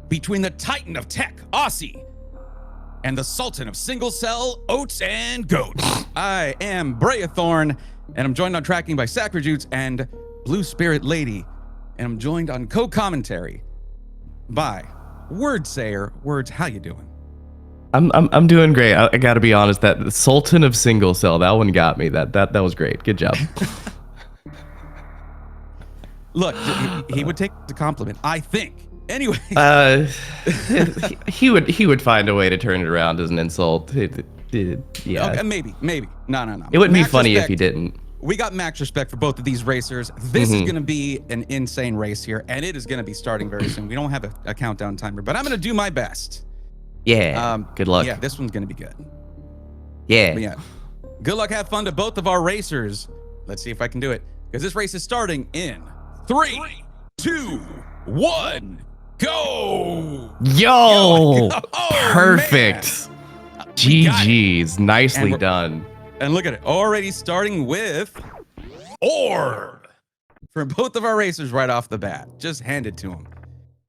between the Titan of Tech, Osse, and the Sultan of Single Cell, Oatsngoats. I am Breathorn, and I'm joined on tracking by Sacrijutes and Blue Spirit Lady, and I'm joined on co-commentary by Wordsayer. Words, how you doing? I'm doing great. I gotta be honest, that the Sultan of Single Cell, that one got me. That was great. Good job. Look, he would take the compliment, I think. Anyway, he would find a way to turn it around as an insult. Yeah, okay, maybe. No. It wouldn't be Max funny respect. if he didn't. We got max respect for both of these racers. This is going to be an insane race here, and it is going to be starting very soon. We don't have a countdown timer, but I'm going to do my best. Yeah. Good luck. Yeah, this one's going to be good. Yeah. But yeah. Good luck. Have fun to both of our racers. Let's see if I can do it, because this race is starting in 3, 2, 1, go. Yo. Oh, perfect. man. GG's. Nicely done. And look at it, already starting with Orb for both of our racers right off the bat. Just hand it to them.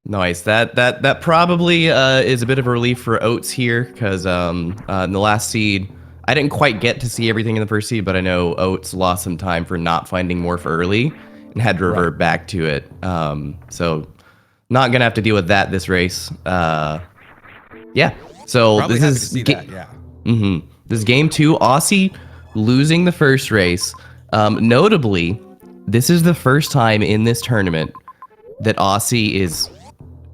Nice. That probably is a bit of a relief for Oats here, because in the last seed, I didn't quite get to see everything in the first seed, but I know Oats lost some time for not finding Morph early and had to revert back to it. So not gonna have to deal with that this race. Yeah. So Probably this happy is to see that, yeah. This is game 2. Osse losing the first race. Notably, this is the first time in this tournament that Osse is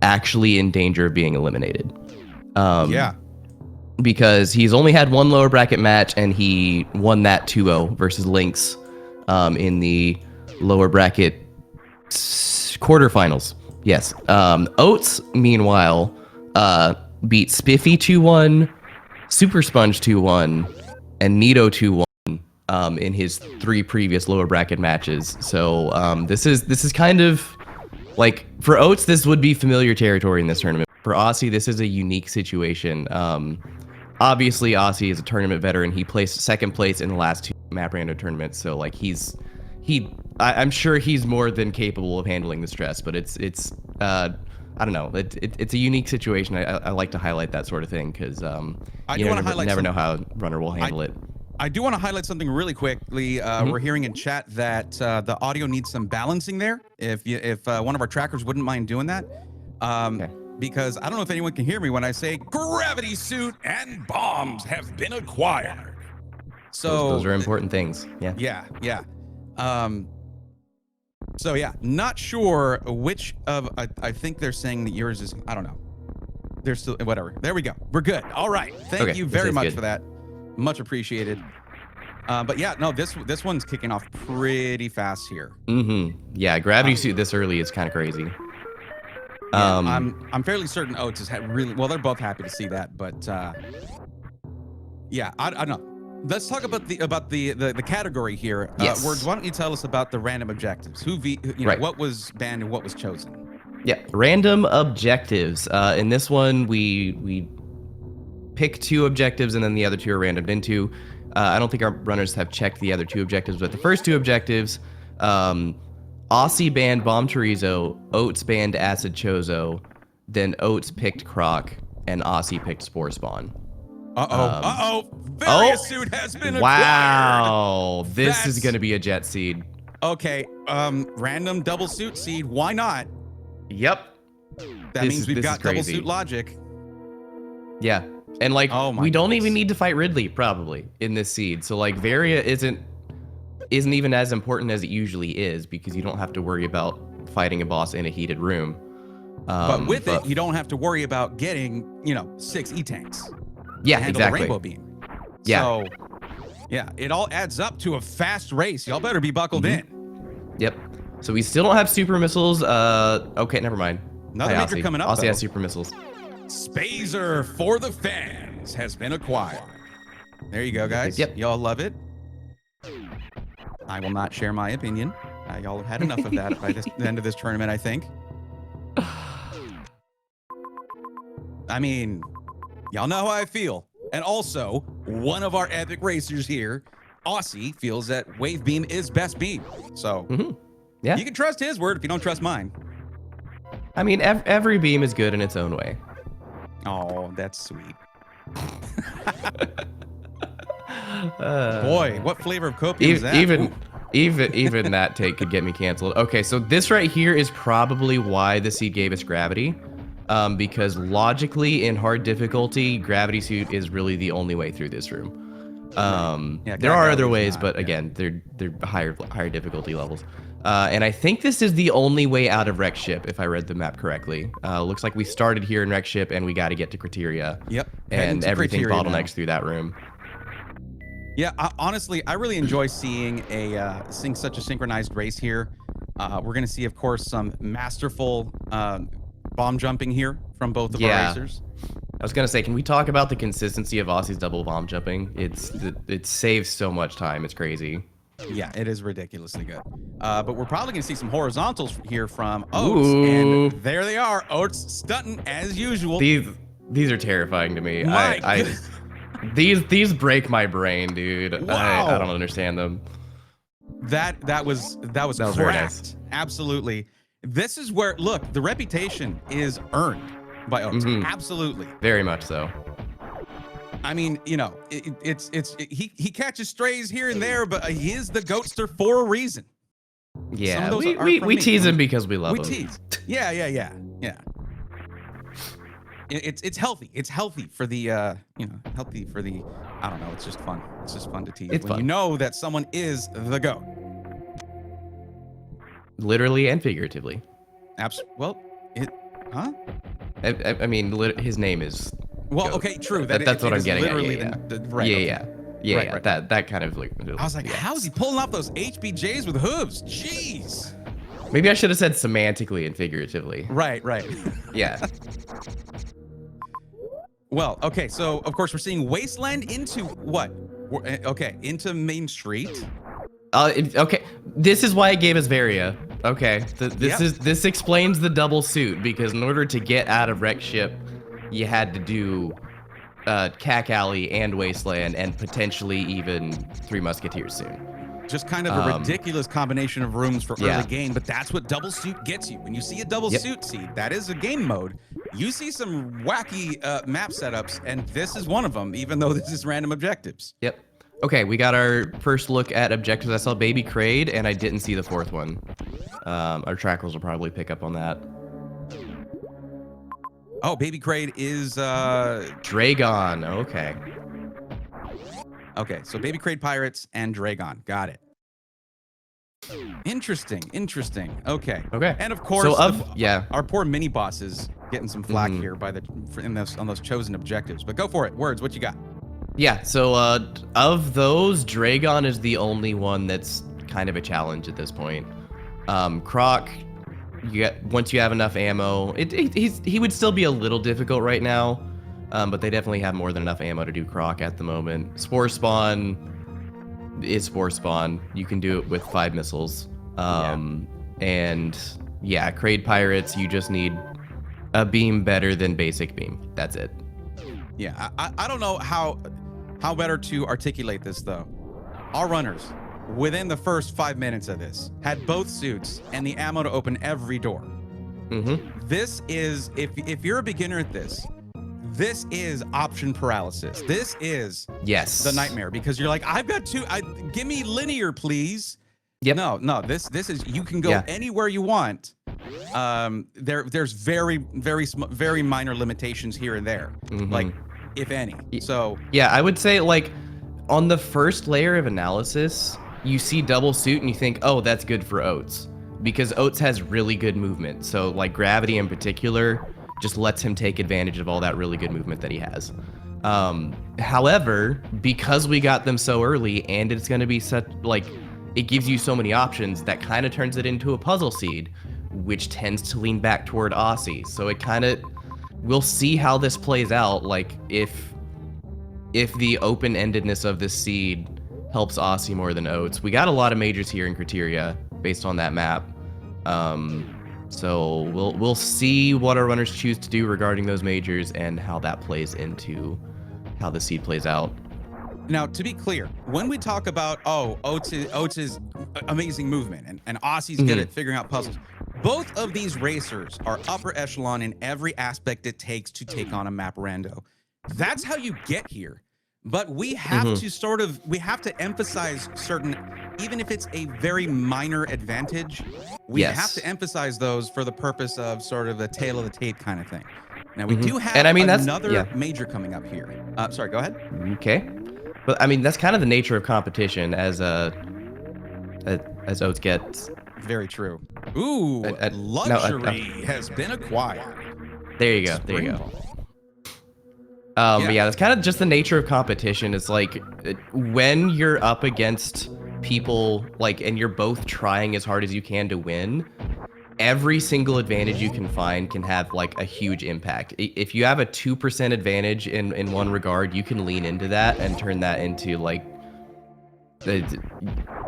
actually in danger of being eliminated. Yeah. Because he's only had one lower bracket match, and he won that 2-0 versus Lynx in the lower bracket quarterfinals. Yes. Oats, meanwhile, beat Spiffy 2-1, Super Sponge 2-1, and Nito 2-1 in his 3 previous lower bracket matches. So this is kind of like, for Oats, this would be familiar territory in this tournament. For Osse, this is a unique situation. Obviously, Osse is a tournament veteran. He placed second place in the last 2 map random tournaments. So like I'm sure he's more than capable of handling the stress. But it's I don't know. It's a unique situation. I like to highlight that sort of thing, because you never know how a runner will handle it. I do want to highlight something really quickly. We're hearing in chat that the audio needs some balancing there. If one of our trackers wouldn't mind doing that, Okay. because I don't know if anyone can hear me when I say gravity suit and bombs have been acquired. So Those are important things. Yeah. Yeah. So yeah, not sure which of I think they're saying that yours is, I don't know. They're still, whatever. There we go. We're good. All right. Thank you very much for that. Much appreciated. But yeah, no, this one's kicking off pretty fast here. Yeah, gravity suit this early is kind of crazy. Yeah, I'm fairly certain Oats has had really well. They're both happy to see that, but yeah, I don't know. Let's talk about the category here. Yes. Words, why don't you tell us about the random objectives? What was banned and what was chosen? Yeah, random objectives. In this one, we pick 2 objectives, and then the other 2 are randomed into. I don't think our runners have checked the other 2 objectives, but the first 2 objectives, Osse banned Bomb Chorizo, Oats banned Acid Chozo, then Oats picked Croc, and Osse picked Spore Spawn. Various suit has been acquired. Wow, this is gonna be a jet seed. Okay, random double suit seed. Why not? Yep. That means we've got double suit logic. Yeah, and like we don't goodness. even need to fight Ridley probably in this seed. So like Varia isn't even as important as it usually is, because you don't have to worry about fighting a boss in a heated room. But with it, you don't have to worry about getting 6 E-tanks. Yeah, exactly. The rainbow beam. Yeah. So, yeah, it all adds up to a fast race. Y'all better be buckled in. Yep. So we still don't have super missiles. Okay, never mind. Another major coming up. Osse has super missiles. Spazer for the fans has been acquired. There you go, guys. Yep. Y'all love it. I will not share my opinion. Y'all have had enough of that by the end of this tournament, I think. I mean, y'all know how I feel. And also, one of our epic racers here Osse feels that Wave Beam is best beam. So Yeah. you can trust his word if you don't trust mine. I mean, every beam is good in its own way. Oh, that's sweet. Boy, what flavor of copium is that? Even that take could get me canceled. Okay, so this right here is probably why the seed gave us gravity. Because logically, in hard difficulty, gravity suit is really the only way through this room. Yeah, there are other Gravity is ways, not, but yeah. again, they're higher difficulty levels. And I think this is the only way out of Wreck Ship, if I read the map correctly. Looks like we started here in Wreck Ship, and we got to get to Criteria. Yep. Heading And to everything Criteria bottlenecks now. through that room. Yeah, honestly, I really enjoy seeing such a synchronized race here. We're gonna see, of course, some masterful bomb jumping here from both of our racers. I was gonna say, can we talk about the consistency of Osse's double bomb jumping? It saves so much time. It's crazy. Yeah, it is ridiculously good. But we're probably gonna see some horizontals here from Oats, Ooh. and there they are. Oats stunting as usual. These are terrifying to me. My These break my brain, dude. Wow. I don't understand them. That was was very nice. cracked. Absolutely. This is where, look, the reputation is earned by Oats. Absolutely. Very much so. I mean, you know, he catches strays here and there, but he is the goatster for a reason. Some Yeah, of those are we from me. tease him because we love We him. tease. Yeah. It's healthy. It's healthy for the healthy for the, I don't know, it's just fun. It's just fun to tease It's when fun. you know that someone is the goat. Literally and figuratively. Well, huh? I mean, his name is. Well, Goat. okay, true. That's what I'm getting at. Literally Yeah, right. yeah, Okay. yeah. Right. That kind of like. I was like, how is he pulling off those HBJs with hooves? Jeez. Maybe I should have said semantically and figuratively. Right. Yeah. Well, okay, so of course we're seeing Wasteland into what? Okay, into Main Street. Okay. This is why it gave us Varia. Okay. This explains the double suit, because in order to get out of Wreck Ship, you had to do Cack Alley and Wasteland and potentially even Three Musketeers soon. Just kind of a ridiculous combination of rooms for early game, but that's what double suit gets you. When you see a double suit seed, that is a game mode. You see some wacky map setups, and this is one of them, even though this is random objectives. Yep. Okay, we got our first look at objectives. I saw Baby Crade, and I didn't see the fourth one. Our trackers will probably pick up on that. Oh, Baby Crade is Dragon. Okay. okay, so Baby Crade Pirates and Dragon. Got it. Interesting. Okay. And of course, our poor mini bosses getting some flack here by on those chosen objectives. But go for it. Words, what you got? Yeah, so of those, Dragon is the only one that's kind of a challenge at this point. Croc, once you have enough ammo, he would still be a little difficult right now, but they definitely have more than enough ammo to do Croc at the moment. Spore Spawn is Spore Spawn. You can do it with 5 missiles. And yeah, Crade Pirates, you just need a beam better than basic beam. That's it. Yeah, I don't know how better to articulate this though. Our runners, within the first 5 minutes of this, had both suits and the ammo to open every door. This is, if you're a beginner at this is option paralysis. This is the nightmare, because you're like, I've got two. Give me linear, please. Yep. No. This is, you can go anywhere you want. There's very minor limitations here and there, like if any. So yeah, I would say like on the first layer of analysis, you see double suit and you think, oh, that's good for Oats, because Oats has really good movement. So like gravity in particular just lets him take advantage of all that really good movement that he has. However, because we got them so early, and it's going to be such, like, it gives you so many options, that kind of turns it into a puzzle seed, which tends to lean back toward Osse. So it kind of, we'll see how this plays out. Like if the open-endedness of this seed helps Osse more than Oats. We got a lot of majors here in Criteria based on that map. So we'll see what our runners choose to do regarding those majors and how that plays into how the seed plays out. Now, to be clear, when we talk about, Oats is amazing movement and Osse's good at figuring out puzzles, both of these racers are upper echelon in every aspect it takes to take on a map rando. That's how you get here. But we have to we have to emphasize certain, even if it's a very minor advantage, we have to emphasize those for the purpose of sort of the tail of the tape kind of thing. Now, we do have another major coming up here. Sorry, go ahead. Okay. But I mean, that's kind of the nature of competition as Oats gets. Very true. Ooh, luxury has been acquired. There you go. There you go. But yeah, that's kind of just the nature of competition. It's like when you're up against people and you're both trying as hard as you can to win, every single advantage you can find can have like a huge impact. If you have a 2% advantage in one regard, you can lean into that and turn that into like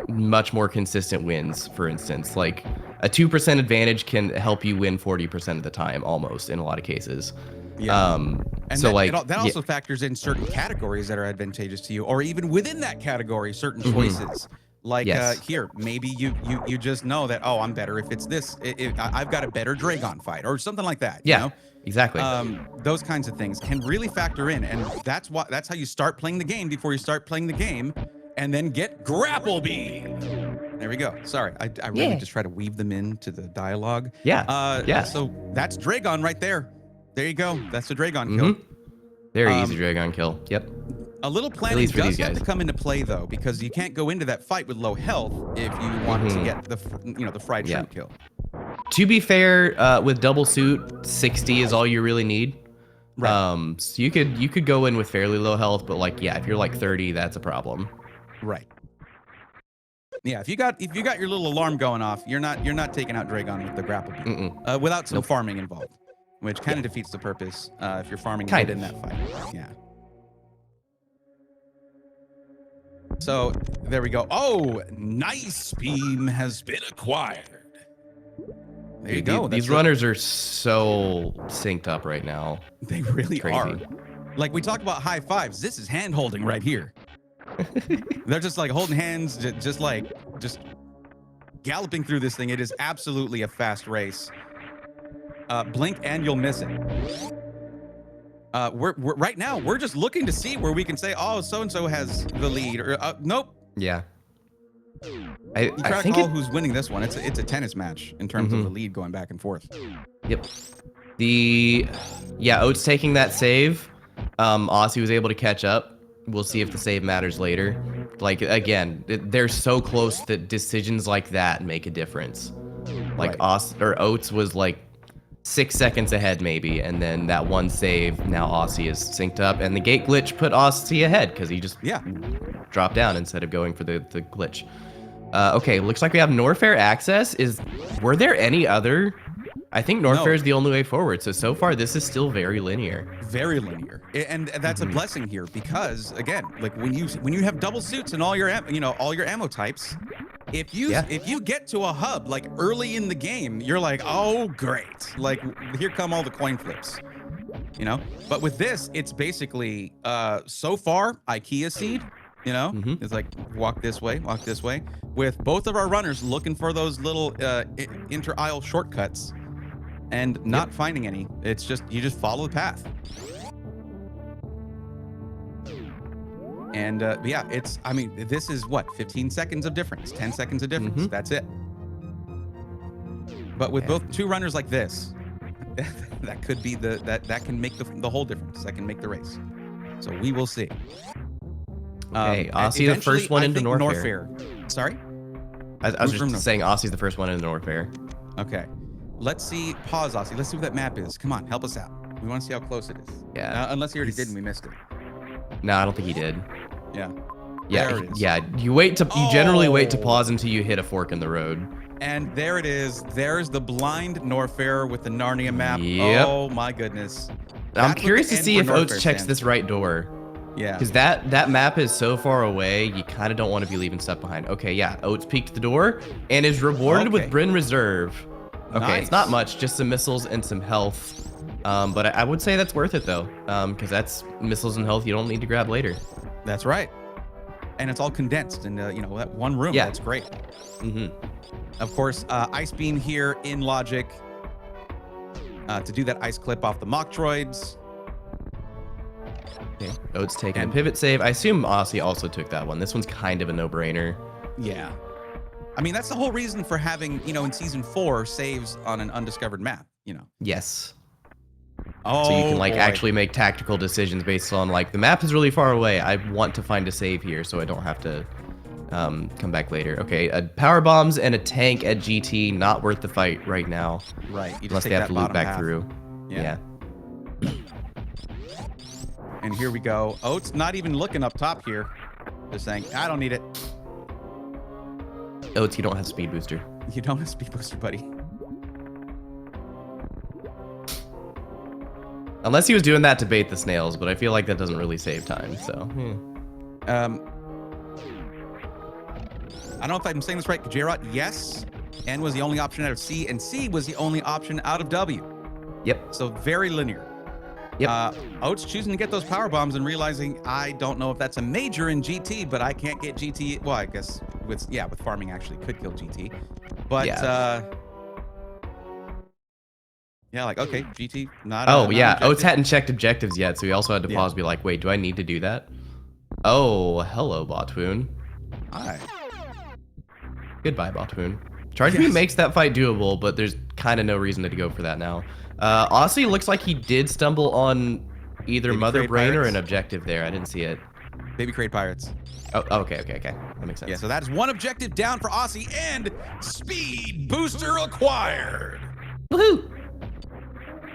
much more consistent wins. For instance, like a 2% advantage can help you win 40% of the time, almost in a lot of cases. Yeah. And so that also factors in certain categories that are advantageous to you, or even within that category, certain choices. Like here, maybe you just know that, I'm better if it's this. I've got a better Dragon fight or something like that. Yeah, you know? exactly. Those kinds of things can really factor in, and that's how you start playing the game before you start playing the game, and then get grapple beam. There we go. Sorry, I really just try to weave them into the dialogue. Yeah. So that's Dragon right there. There you go. That's the Dragon kill. Very easy Dragon kill. Yep. A little planning does have to come into play though, because you can't go into that fight with low health if you want to get the fried shrimp kill. To be fair, with double suit, 60 is all you really need. Right. So you could go in with fairly low health, but if you're like 30, that's a problem. Right. Yeah, if you got your little alarm going off, you're not taking out Dragon with the grapple beam without some farming involved, which kind of defeats the purpose if you're farming in that fight. Yeah. So there we go. Oh, nice beam has been acquired. There you go. These runners are so synced up right now. They really are. Like we talked about high fives. This is hand holding right here. They're just like holding hands, just galloping through this thing. It is absolutely a fast race. Blink and you'll miss it. We're right now we're just looking to see where we can say, so and so has the lead, or nope. Yeah. I think who's winning this one. It's a tennis match in terms of the lead going back and forth. Yep. Oats taking that save. Osse was able to catch up. We'll see if the save matters later. Like again, they're so close that decisions like that make a difference. Like Oats was like 6 seconds ahead maybe, and then that one save, now Osse is synced up, and the gate glitch put Osse ahead because he just dropped down instead of going for the glitch. Okay, looks like we have Norfair access. Were there any other? I think Norfair is the only way forward. So far this is still very linear. Very linear, and that's a blessing here, because again, like when you have double suits and all your ammo types, if you get to a hub like early in the game, you're like, oh great, like here come all the coin flips, But with this, it's basically so far IKEA seed. It's like walk this way, with both of our runners looking for those little inter-aisle shortcuts and not finding any. It's just you just follow the path. And this is what, 15 seconds of difference, 10 seconds of difference. That's it. But with both two runners like this, that could be that can make the whole difference. That can make the race. So we will see. Okay, Osse the first one into Norfair. Sorry? I was just saying Osse's the first one into Norfair. Okay. Let's see. Pause, Osse. Let's see what that map is. Come on, help us out. We want to see how close it is. Yeah. Unless he already did and we missed it. No, I don't think he did. Yeah. Yeah. There it is. Yeah. You generally wait to pause until you hit a fork in the road. And there it is. There's the blind Norfair with the Narnia map. Yep. Oh my goodness. I'm curious to see if Oats checks this right door. Yeah. Because that map is so far away, you kind of don't want to be leaving stuff behind. Okay, yeah. Oats peeked the door and is rewarded with Bryn Reserve. Okay, nice. It's not much, just some missiles and some health. But I would say that's worth it though, because that's missiles and health you don't need to grab later. That's right. and it's all condensed in you know, that one room. Yeah. That's great. Mm-hmm. Of course, Ice Beam here in logic to do that ice clip off the mock droids. Okay. Oats taking a pivot save. I assume Osse also took that one. This one's kind of a no-brainer. Yeah. I mean, that's the whole reason for having, you know, in season 4, saves on an undiscovered map, you know. Yes. Oh, so you can like boy. actually make tactical decisions based on like the map is really far away. I want to find a save here so I don't have to come back later. Okay, power bombs and a tank at GT, not worth the fight right now. Right. You Unless just they take have that to loop bottom back half. through. Yeah. And here we go. Oats not even looking up top here. Just saying, I don't need it. Oats, you don't have speed booster. You don't have speed booster, buddy. Unless he was doing that to bait the snails, but I feel like that doesn't really save time, so. I don't know if I'm saying this right. J-Rot, yes. N was the only option out of C, and C was the only option out of W. Yep. So very linear. Yep. Oats choosing to get those power bombs and realizing I don't know if that's a major in GT, but I can't get GT. Well, I guess with farming actually could kill GT, but yeah, like okay, GT not. Oh not yeah, objective. Oats hadn't checked objectives yet, so he also had to pause and be like, wait, do I need to do that? Oh, hello, Botwoon. Hi. Goodbye, Botwoon. Charge Beam makes that fight doable, but there's kind of no reason to go for that now. Osse looks like he did stumble on either Baby Mother Crate Brain or Pirates. an objective there. I didn't see it. Baby Crate Pirates. Oh, okay. That makes sense. Yeah, so that is one objective down for Osse and speed booster acquired. Woohoo!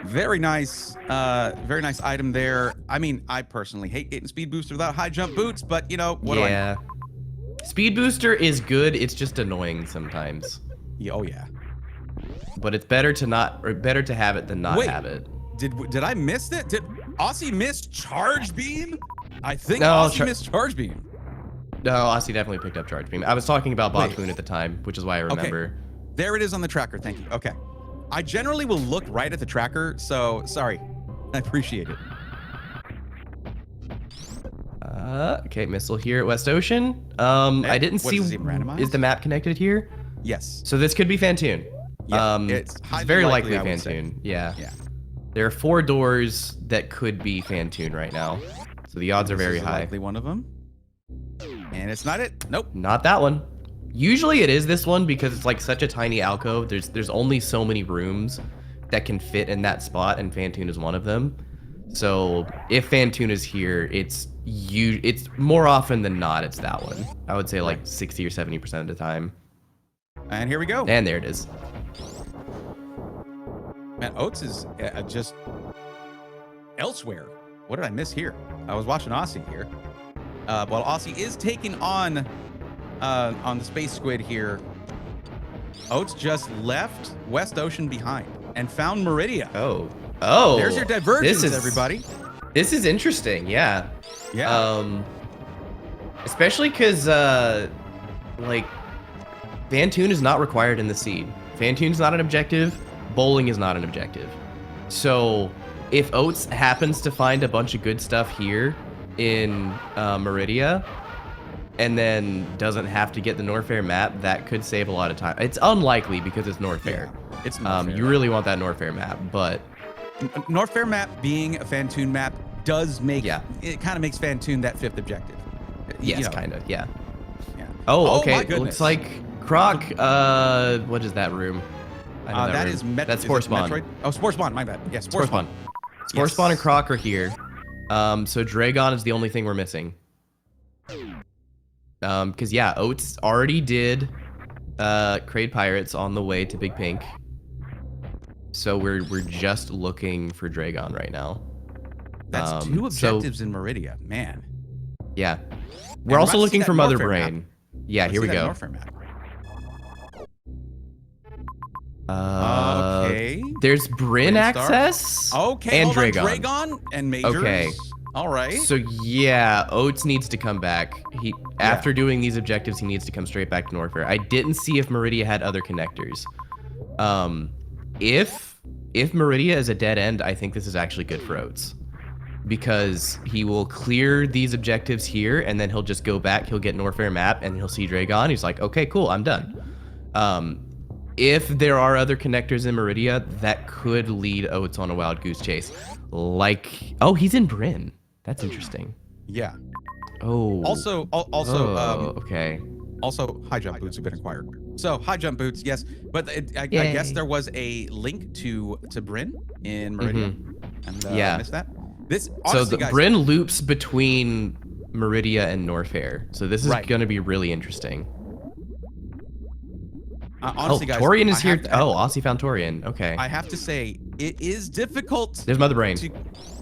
Very nice item there. I mean, I personally hate getting speed booster without high jump boots, but you know, what do I know? Speed booster is good. It's just annoying sometimes. Yeah, oh yeah. But it's better to have it than not have it. Did I miss it? Did Osse miss charge beam? I think No, Osse missed charge beam. No, Osse definitely picked up charge beam. I was talking about Botwoon at the time, which is why I remember. Okay. There it is on the tracker. Thank you. Okay. I generally will look right at the tracker, so sorry. I appreciate it. Okay, missile here at West Ocean. I didn't see. Is Is the map connected here? Yes. So this could be Fantoon. Yeah, it's highly very likely, likely I would say. Fantoon. Yeah. Yeah. There are 4 doors that could be Fantoon right now, so the odds are This very is high. likely one of them. And it's not it. Nope. Not that one. Usually it is this one because it's like such a tiny alcove. There's only so many rooms that can fit in that spot, and Fantoon is one of them. So if Fantoon is here, it's more often than not it's that one. I would say like 60 or 70% of the time. And here we go. And there it is. Man, Oats is just elsewhere. What did I miss here? I was watching Osse here. While Osse is taking on the Space Squid here, Oats just left West Ocean behind and found Meridia. Oh. There's your Divergence, everybody. This is interesting, yeah. Yeah. Especially because, like, Fantoon is not required in the seed. Fantoon's not an objective. Bowling is not an objective. So if Oats happens to find a bunch of good stuff here in Meridia, and then doesn't have to get the Norfair map, that could save a lot of time. It's unlikely because it's Norfair. Yeah, it's Norfair. You really want that Norfair map, but Norfair map being a Fantoon map does make it kind of makes Fantoon that 5th objective. yes, You know. kind of, yeah. Yeah. Oh, okay. my goodness. Looks like Croc. What is that room? I know That room. is That's Spore Spawn. Metroid? Oh, Spore Spawn. My bad. Yeah, Spore Spawn. Spore Spawn and Croc are here. So Dragon is the only thing we're missing. Because yeah, Oats already did Crate Pirates on the way to Big Pink. So we're just looking for Dragon right now. That's 2 objectives in Meridia, man. Yeah. We're also looking for Mother Brain. Yeah, here we go. Norfair map. Okay. There's Bryn access. Okay. And hold Dragon. on. Dragon and Majors. Okay. All right. So yeah, Oats needs to come back. After doing these objectives, he needs to come straight back to Norfair. I didn't see if Meridia had other connectors. If Meridia is a dead end, I think this is actually good for Oats. because he will clear these objectives here, and then he'll just go back. He'll get Norfair map, and he'll see Dragon. He's like, okay, cool, I'm done. If there are other connectors in Meridia, that could lead Oats on a wild goose chase. Like, oh, he's in Bryn. That's interesting. Yeah. Oh. Also, okay. Also, high jump boots have been acquired. So high jump boots, yes, but I guess there was a link to Bryn in Meridia, and I missed that. This honestly, so the guys, Bryn loops between Meridia and Norfair, so this is going to be really interesting. Honestly, guys, Torian is here. Osse found Torian. Okay. I have to say, it is difficult. There's Mother Brain.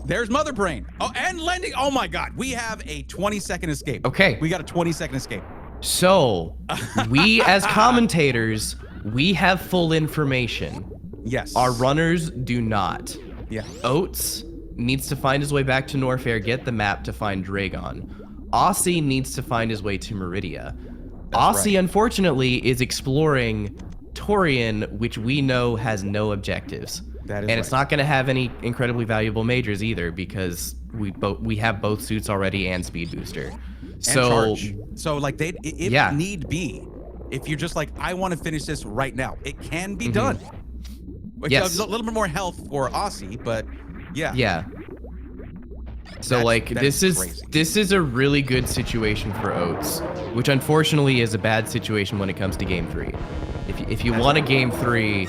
There's Mother Brain. Oh, and landing. Oh my God, we have a 20-second escape. Okay. We got a 20-second escape. So, we as commentators, we have full information. Yes. Our runners do not. Yeah. Oats needs to find his way back to Norfair, get the map to find Dragon. Osse needs to find his way to Meridia. Osse, unfortunately, is exploring Torian, which we know has no objectives. That is and it's not going to have any incredibly valuable majors either, because we have both suits already and speed booster. So like it need be. If you're just like, I want to finish this right now, it can be done. Yes. A little bit more health for Osse, but yeah. Yeah. So this is a really good situation for Oats, which unfortunately is a bad situation when it comes to game 3. If you want a game 3,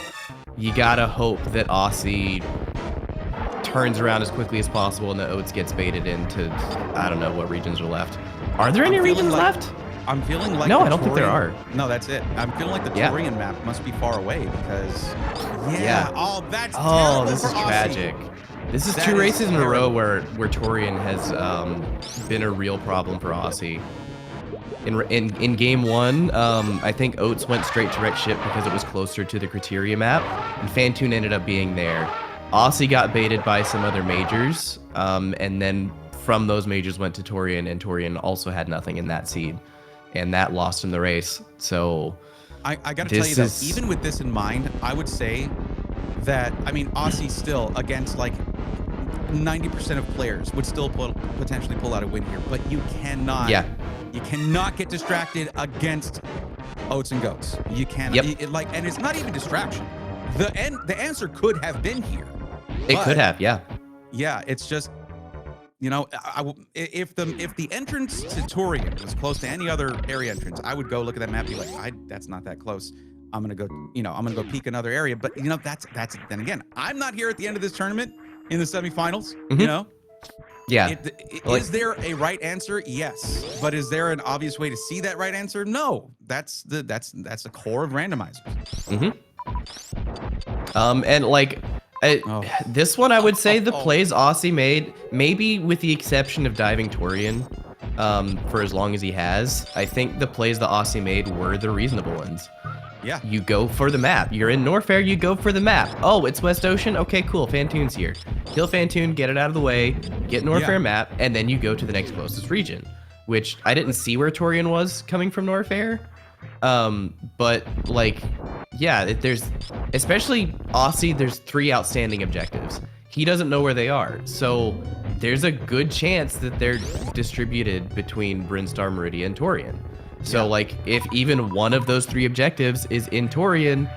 you gotta hope that Osse turns around as quickly as possible and that Oats gets baited into, I don't know what regions are left. Are there any regions left? I'm feeling like no, I don't think there are. No, that's it. I'm feeling like the Torian map must be far away because oh, that's terrible. This is tragic. This is 2 races in a row where Torian has been a real problem for Osse. In game 1, I think Oats went straight to wreck ship because it was closer to the criteria map, and Fantoon ended up being there. Osse got baited by some other majors, and then from those majors went to Torian, and Torian also had nothing in that seed, and that lost him the race. So I gotta tell you though, even with this in mind, I would say that, I mean, Osse still against like 90% of players would still potentially pull out a win here, but you cannot. You cannot get distracted against Oatsngoats. You cannot. And it's not even distraction. The answer could have been here. It could have, yeah. Yeah, it's just, you know, if the entrance to Torian was close to any other area entrance, I would go look at that map and be like, that's not that close. I'm gonna go peek another area. But you know, that's then again, I'm not here at the end of this tournament in the semifinals. You know. Yeah. Is there a right answer? Yes. But is there an obvious way to see that right answer? No. That's the core of randomizers. And like this one, I would say the plays Osse made, maybe with the exception of diving Torian, for as long as he has, I think the plays that Osse made were the reasonable ones. Yeah. You go for the map. You're in Norfair, you go for the map. Oh, it's West Ocean? Okay, cool. Fantoon's here. Kill Fantoon, get it out of the way, get Norfair map, and then you go to the next closest region, which I didn't see where Torian was coming from Norfair. But like, yeah, there's, especially Osse, there's 3 outstanding objectives. He doesn't know where they are. So there's a good chance that they're distributed between Brinstar, Meridia, and Torian. So like, if even one of those 3 objectives is in Torian,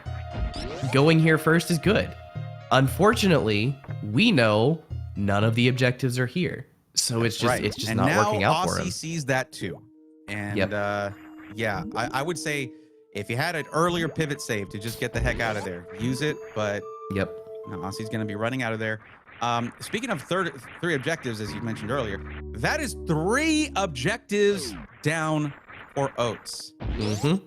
going here first is good. Unfortunately, we know none of the objectives are here. So it's just not working out for him. Osse sees that too. And yeah, I would say if you had an earlier pivot save to just get the heck out of there, use it. But no, Osse's going to be running out of there. Speaking of 3 objectives, as you mentioned earlier, that is 3 objectives down for Oats.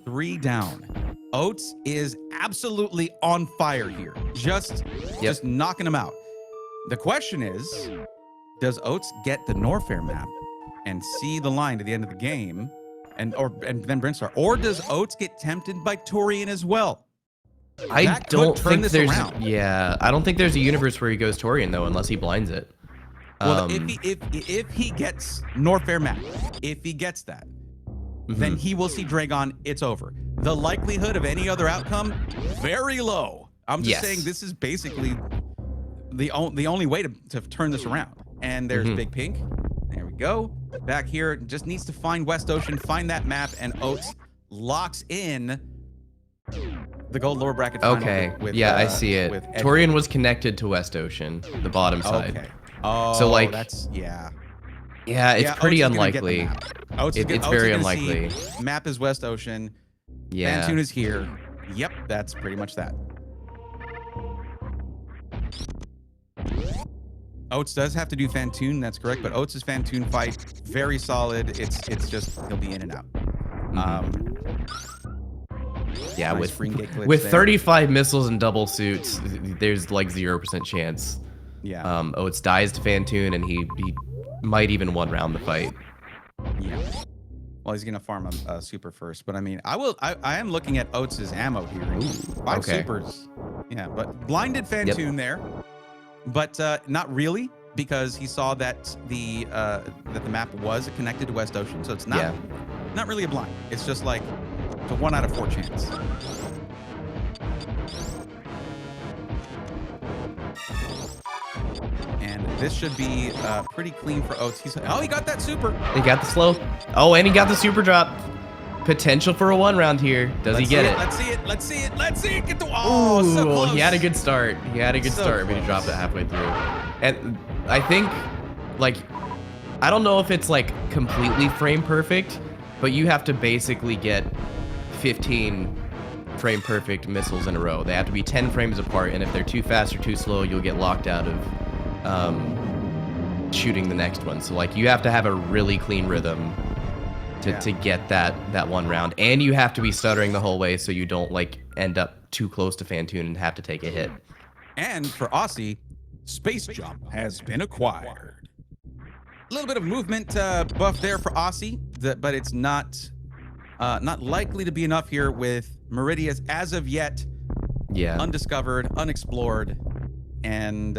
3 down. Oats is absolutely on fire here. Just knocking them out. The question is, does Oats get the Norfair map and see the line to the end of the game, and then Brinstar, or does Oats get tempted by Torian as well? I don't think there's I don't think there's a universe where he goes Torian though, unless he blinds it. Well, if he gets Norfair map, if he gets that, then he will see Dragon. It's over. The likelihood of any other outcome, very low. I'm just saying this is basically the only way to turn this around. And there's Big Pink. There we go. Back here, just needs to find West Ocean, find that map, and Oats locks in the gold lower bracket final. Okay. With, yeah, I see it. with Torian was connected to West Ocean, the bottom side. Okay. Oh, so like that's Yeah, it's pretty unlikely. It's very unlikely. Map is West Ocean. Yeah. Fantoon is here. Yep, that's pretty much that. Oats does have to do Fantoon, that's correct, but Oats' Fantoon fight, very solid. It's just, he'll be in and out. Yeah, nice with 35 missiles and double suits, there's like 0% chance. Yeah. Oats dies to Fantoon, and he might even one round the fight. Yeah. Well, he's gonna farm a super first, but I mean, I am looking at Oats' ammo here. Ooh, 5 supers. Yeah, but blinded Fantoon there, but not really, because he saw that the map was connected to West Ocean, so it's not really a blind. It's just like it's a 1 out of 4 chance. And this should be pretty clean for Oats. He got that super. He got the slow. Oh, and he got the super drop. Potential for a 1 round here. Does he get it? Let's see it. Let's see it. Let's see it. Get the so close. He had a good start. He had a good start, but he dropped it halfway through. And I think, like, I don't know if it's like completely frame perfect, but you have to basically get 15 frame perfect missiles in a row. They have to be 10 frames apart, and if they're too fast or too slow, you'll get locked out of shooting the next one. So like you have to have a really clean rhythm to get that 1 round, and you have to be stuttering the whole way so you don't like end up too close to Fantoon and have to take a hit. And for Osse, Space Jump has been acquired. A little bit of movement buff there for Osse, but it's not likely to be enough here with Meridia's as of yet undiscovered, unexplored, and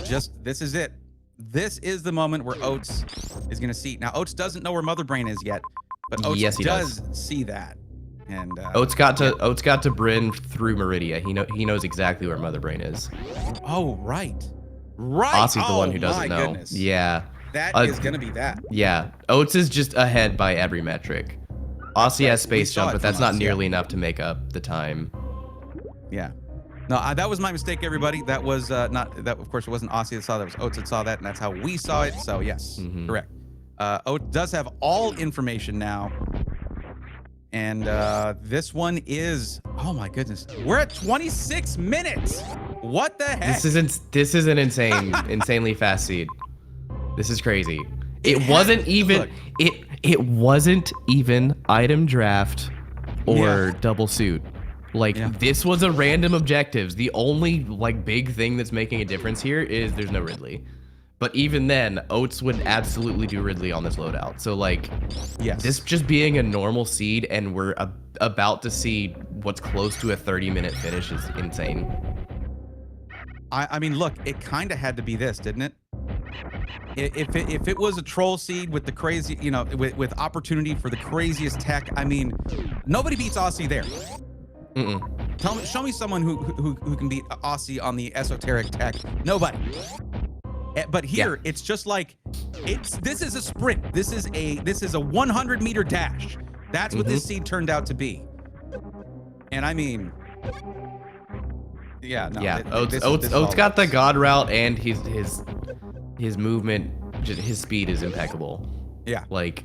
just this is it. This is the moment where Oats is going to see. Now, Oats doesn't know where Mother Brain is yet, but Oats does see that. And Oats got to Bryn through Meridia. He knows exactly where Mother Brain is. Oh, right. Osse's the one who doesn't know. Goodness. Yeah. That is going to be that. Yeah. Oats is just ahead by every metric. Osse has space jump, but that's not nearly enough to make up the time. Yeah. No, that was my mistake, everybody. That was not that. Of course, it wasn't Osse that saw that. It was Oats that saw that, and that's how we saw it. So yes, correct. Oats does have all information now, and this one is. Oh my goodness, we're at 26 minutes. What the heck? This is an insanely fast seed. This is crazy. It wasn't even it wasn't even item draft or double suit. Like this was a random objectives. The only like big thing that's making a difference here is there's no Ridley. But even then, Oats would absolutely do Ridley on this loadout. So like, this just being a normal seed and we're about to see what's close to a 30-minute finish is insane. I mean, look, it kind of had to be this, didn't it? If it was a troll seed with the crazy, you know, with opportunity for the craziest tech, I mean, nobody beats Osse there. Show me someone who can beat Osse on the esoteric tech. Nobody. But here it's just like this is a sprint. This is a 100-meter dash. That's what this seed turned out to be. And I mean, Oats got the god route, and his movement, his speed is impeccable. Yeah, like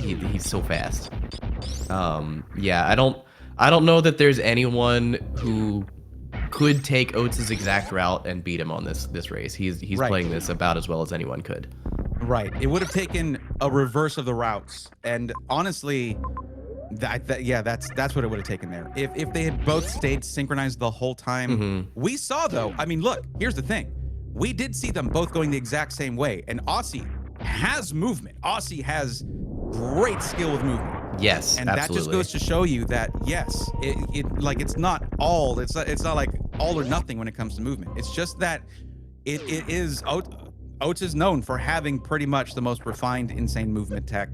he's so fast. I don't know that there's anyone who could take Oats' exact route and beat him on this race. He's playing this about as well as anyone could. Right. It would have taken a reverse of the routes, and honestly, that's what it would have taken there. If they had both stayed synchronized the whole time. We saw though. I mean, look. Here's the thing. We did see them both going the exact same way, and Osse has movement. Osse has great skill with movement. Yes, and absolutely. that just goes to show you that yes, it's not all. It's not like all or nothing when it comes to movement. It's just that it is Oats is known for having pretty much the most refined, insane movement tech.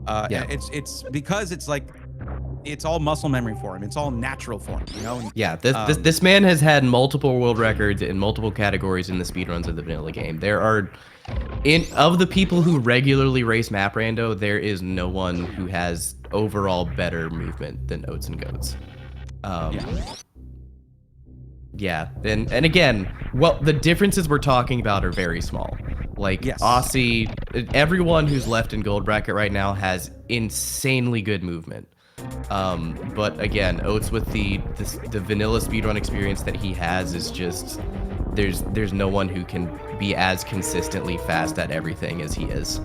It's because it's like it's all muscle memory for him. It's all natural for him, you know? And, Yeah, this man has had multiple world records in multiple categories in the speedruns of the vanilla game. There are, of the people who regularly race map rando, there is no one who has overall better movement than Oatsngoats. Yeah, and again, well, the differences we're talking about are very small. Like, yes. Osse, everyone who's left in gold bracket right now has insanely good movement. But again, Oats with the vanilla speedrun experience that he has is just, there's no one who can be as consistently fast at everything as he is.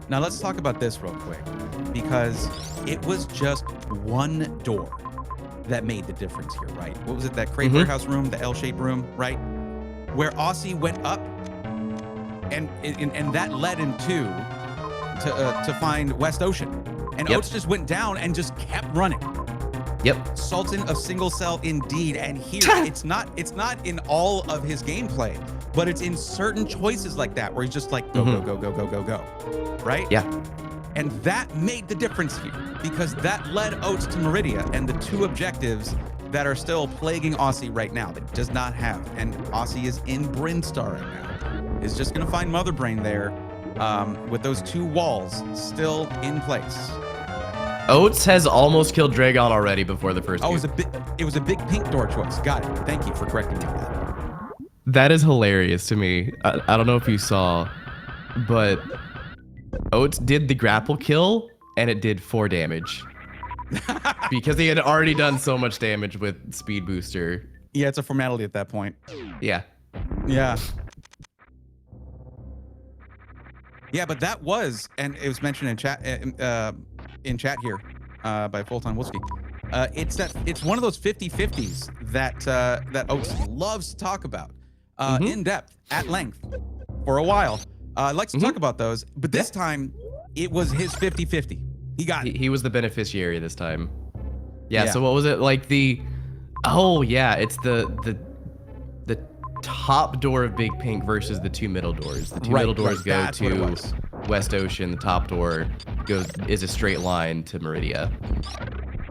Now let's talk about this real quick, because it was just one door that made the difference here, right? What was it, that crate warehouse room, the L-shaped room, right? Where Osse went up, and that led him to find West Ocean. And Oats just went down and just kept running. Yep. Sultan of single cell indeed. And here, it's not in all of his gameplay, but it's in certain choices like that, where he's just like, go, go, go, go, go, go, go, right? Yeah. And that made the difference here, because that led Oats to Meridia and the two objectives that are still plaguing Osse right now that he does not have. And Osse is in Brinstar right now. Is just going to find Mother Brain there with those two walls still in place. Oats has almost killed Dragon already before the first. Oh, it was a big pink door choice. Got it. Thank you for correcting me on that. That is hilarious to me. I don't know if you saw, but Oats did the grapple kill, and it did 4 damage. Because he had already done so much damage with Speed Booster. Yeah, it's a formality at that point. Yeah. Yeah. Yeah, but that was, and it was mentioned in chat here by Fulton Wolski. It's one of those 50-50s that Oats loves to talk about in depth, at length, for a while. Likes to talk about those, but this time it was his 50-50. He got it. He was the beneficiary this time. Yeah, so what was it like it's the top door of Big Pink versus the 2 middle doors. The 2 middle doors go to West Ocean. The top door is a straight line to Meridia.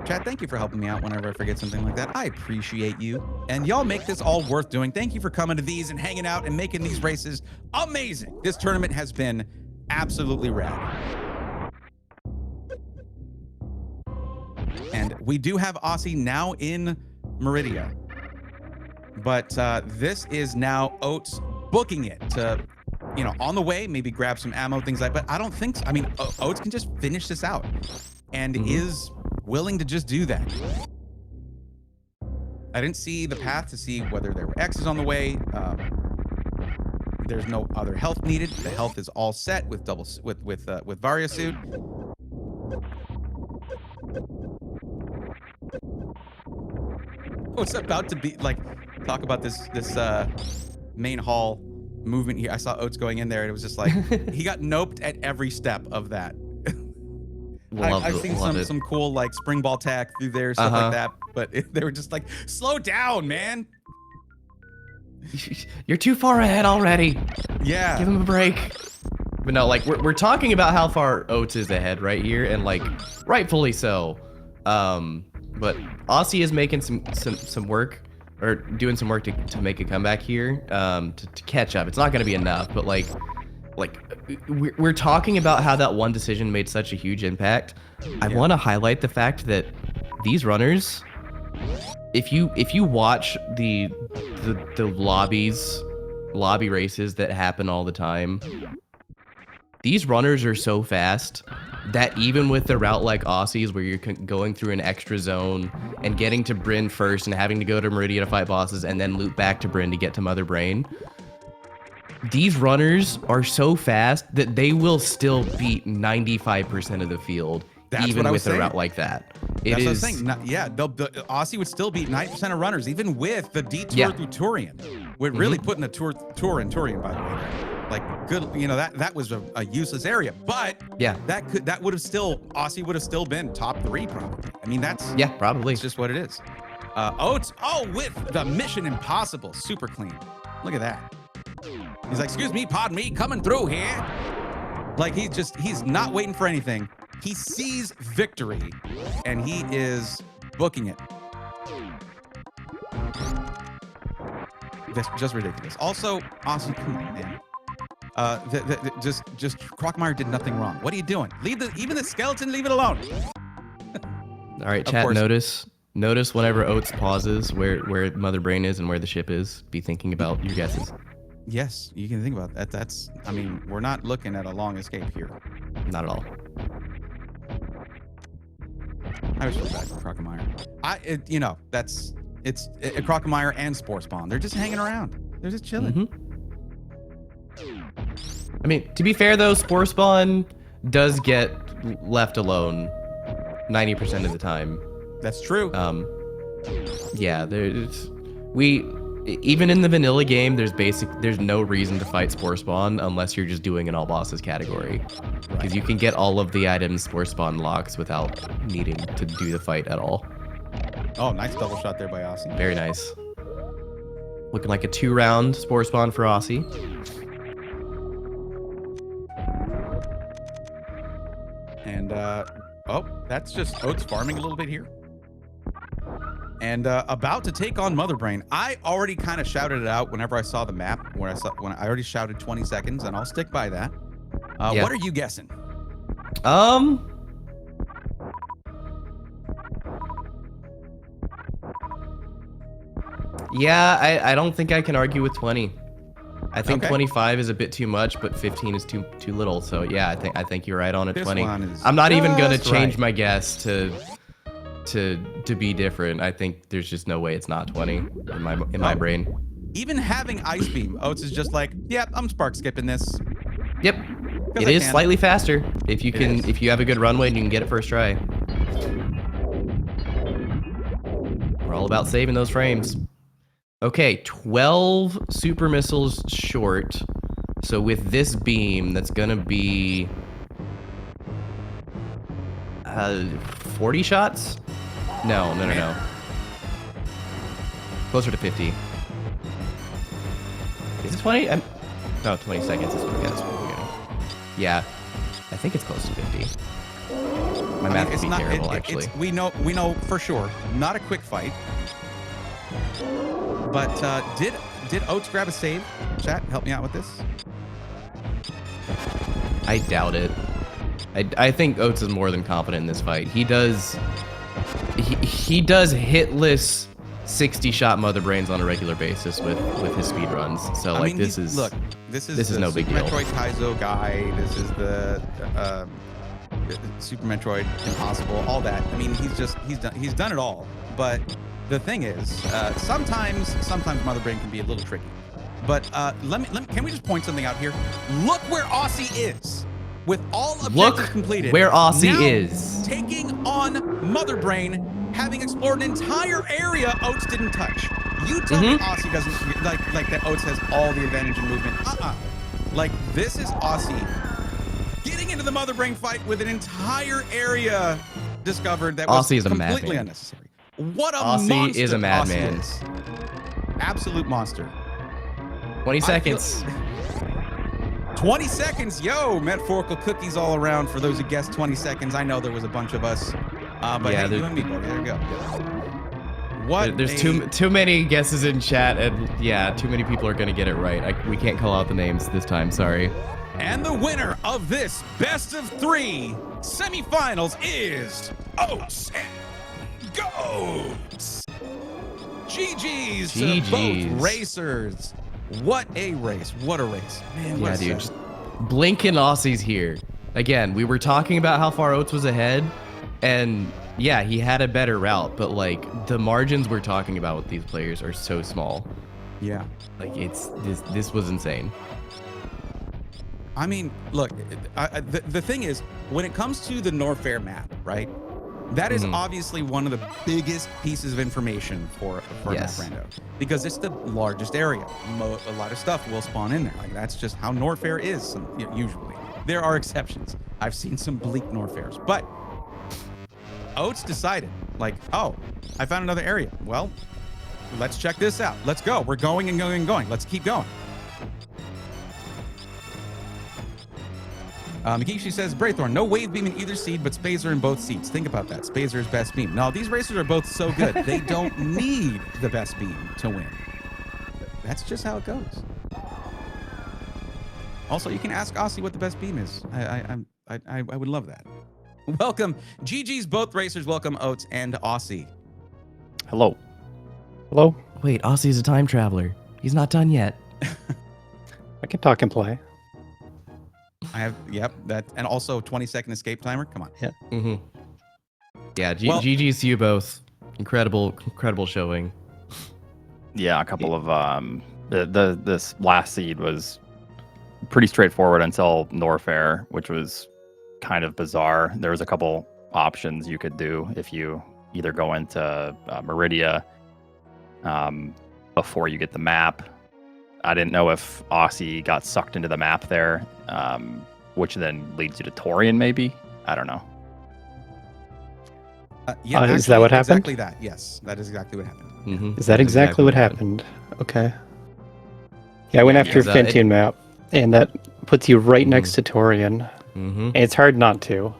Chad, thank you for helping me out whenever I forget something like that. I appreciate you. And y'all make this all worth doing. Thank you for coming to these and hanging out and making these races amazing. This tournament has been absolutely rad. And we do have Osse now in Meridia. But this is now Oats booking it to, on the way, maybe grab some ammo, things like that. But I don't think so. I mean, Oats can just finish this out and is willing to just do that. I didn't see the path to see whether there were X's on the way. There's no other health needed. The health is all set with Varia suit. What's about to be like? Talk about this main hall movement here. I saw Oats going in there, and it was just like he got noped at every step of that. I've seen some cool like spring ball tack through there, stuff like that, but they were just like, slow down, man. You're too far ahead already. Yeah. Give him a break. But no, like we're talking about how far Oats is ahead right here, and like rightfully so. But Osse is making some work, or doing some work to make a comeback here, to catch up. It's not going to be enough, but like we're talking about how that one decision made such a huge impact. I want to highlight the fact that these runners, if you watch the lobby races that happen all the time, these runners are so fast that even with the route like Osse's, where you're going through an extra zone and getting to Bryn first and having to go to Meridia to fight bosses and then loop back to Bryn to get to Mother Brain, these runners are so fast that they will still beat 95% of the field. That's even with a route like that. That's what I was saying. Osse would still beat 90% of runners, even with the detour through Turian. We're really putting the tour in Turian, by the way. Like, good, that was a useless area, but that would have still, Osse would have still been top 3 probably. I mean, that's probably. It's just what it is. Oats, with the Mission Impossible, super clean. Look at that. He's like, excuse me, pardon me, coming through here. Like he's not waiting for anything. He sees victory, and he is booking it. That's just ridiculous. Also, Osse, come on, man. Just Crockmeyer did nothing wrong. What are you doing? Even the skeleton, leave it alone. All right, chat. Notice whenever Oats pauses where Mother Brain is and where the ship is. Be thinking about your guesses. Yes, you can think about that. I mean, we're not looking at a long escape here. Not at all. I was really bad for Crockmeyer. It's Crockmeyer and Spore Spawn. They're just hanging around. They're just chilling. Mm-hmm. I mean, to be fair though, Spore Spawn does get left alone 90% of the time. That's true. Yeah, even in the vanilla game, there's no reason to fight Spore Spawn unless you're just doing an all bosses category. Because you can get all of the items Spore Spawn locks without needing to do the fight at all. Oh, nice double shot there by Osse. Very nice. Looking like a 2-round Spore Spawn for Osse. And, that's just Oats farming a little bit here. And about to take on Mother Brain. I already kind of shouted it out whenever I saw the map. When I already shouted 20 seconds, and I'll stick by that. Yeah. What are you guessing? Yeah, I don't think I can argue with 20. I think 25 is a bit too much, but 15 is too little. So yeah, I think you're right on at 20. I'm not even gonna change my guess to be different. I think there's just no way it's not 20 in my brain. Even having Ice Beam, Oats is just like, yep, I'm spark skipping this. Yep, it is slightly faster if you have a good runway and you can get it first try. We're all about saving those frames. Okay, 12 super missiles short. So with this beam, that's gonna be 40 shots? No. Closer to 50. Is it 20? No, 20 seconds is what I guess. Yeah, I think it's close to 50. My math would be terrible, actually. We know for sure. Not a quick fight. But did Oats grab a save? Chat, help me out with this. I doubt it. I think Oats is more than confident in this fight. He does hitless 60-shot Mother Brains on a regular basis with his speed runs. So like this is no big deal. Metroid Kaizo guy. This is the Super Metroid Impossible. All that. I mean, he's done it all. But the thing is, sometimes Mother Brain can be a little tricky. But can we just point something out here? Look where Osse is. With all objectives completed. Where Osse is. Taking on Mother Brain, having explored an entire area Oats didn't touch. You tell me Osse doesn't, like that Oats has all the advantage in movement. Like, this is Osse getting into the Mother Brain fight with an entire area discovered that was completely unnecessary. What a monster Osse is a madman. Absolute monster. 20 seconds. 20 seconds. Yo, metaphorical cookies all around for those who guessed 20 seconds. I know there was a bunch of us. But yeah, hey, you and me, buddy. There you go. What? There's too many guesses in chat, and yeah, too many people are going to get it right. We can't call out the names this time. Sorry. And the winner of this best of 3 semifinals is Oatsngoats. GG's to both racers. What a race. What a race. Man, yeah, dude. Just blinking Osse's here. Again, we were talking about how far Oats was ahead, and yeah, he had a better route, but like the margins we're talking about with these players are so small. Yeah. Like this was insane. I mean, look, the thing is, when it comes to the Norfair map, right? That is obviously one of the biggest pieces of information for Rando, because it's the largest area. A lot of stuff will spawn in there. Like, that's just how Norfair is. Usually, there are exceptions. I've seen some bleak Norfairs, but Oats decided, like, oh, I found another area. Well, let's check this out. Let's go. We're going and going and going. Let's keep going. Mikishi says, Braythorn, no wave beam in either seed, but Spazer in both seeds. Think about that. Spazer's best beam. No, these racers are both so good. They don't need the best beam to win. That's just how it goes. Also, you can ask Osse what the best beam is. I would love that. Welcome, GG's both racers. Welcome, Oats and Osse. Hello. Hello? Wait, Osse's a time traveler. He's not done yet. I can talk and play. I have, yep, that, and also 20-second escape timer. Come on. Yeah. Mm-hmm. Yeah, Well- GG's to you both. Incredible showing. Yeah, a couple of this last seed was pretty straightforward until Norfair, which was kind of bizarre. There was a couple options you could do if you either go into Meridia before you get the map. I didn't know if Osse got sucked into the map there, which then leads you to Torian, maybe? I don't know. Yeah, is that what happened? Exactly that. Yes, that is exactly what happened. Mm-hmm. Is that exactly what happened? Okay. Yeah, I went after Yeah, Fentian map, and that puts you right next to Torian. Mm-hmm. And it's hard not to.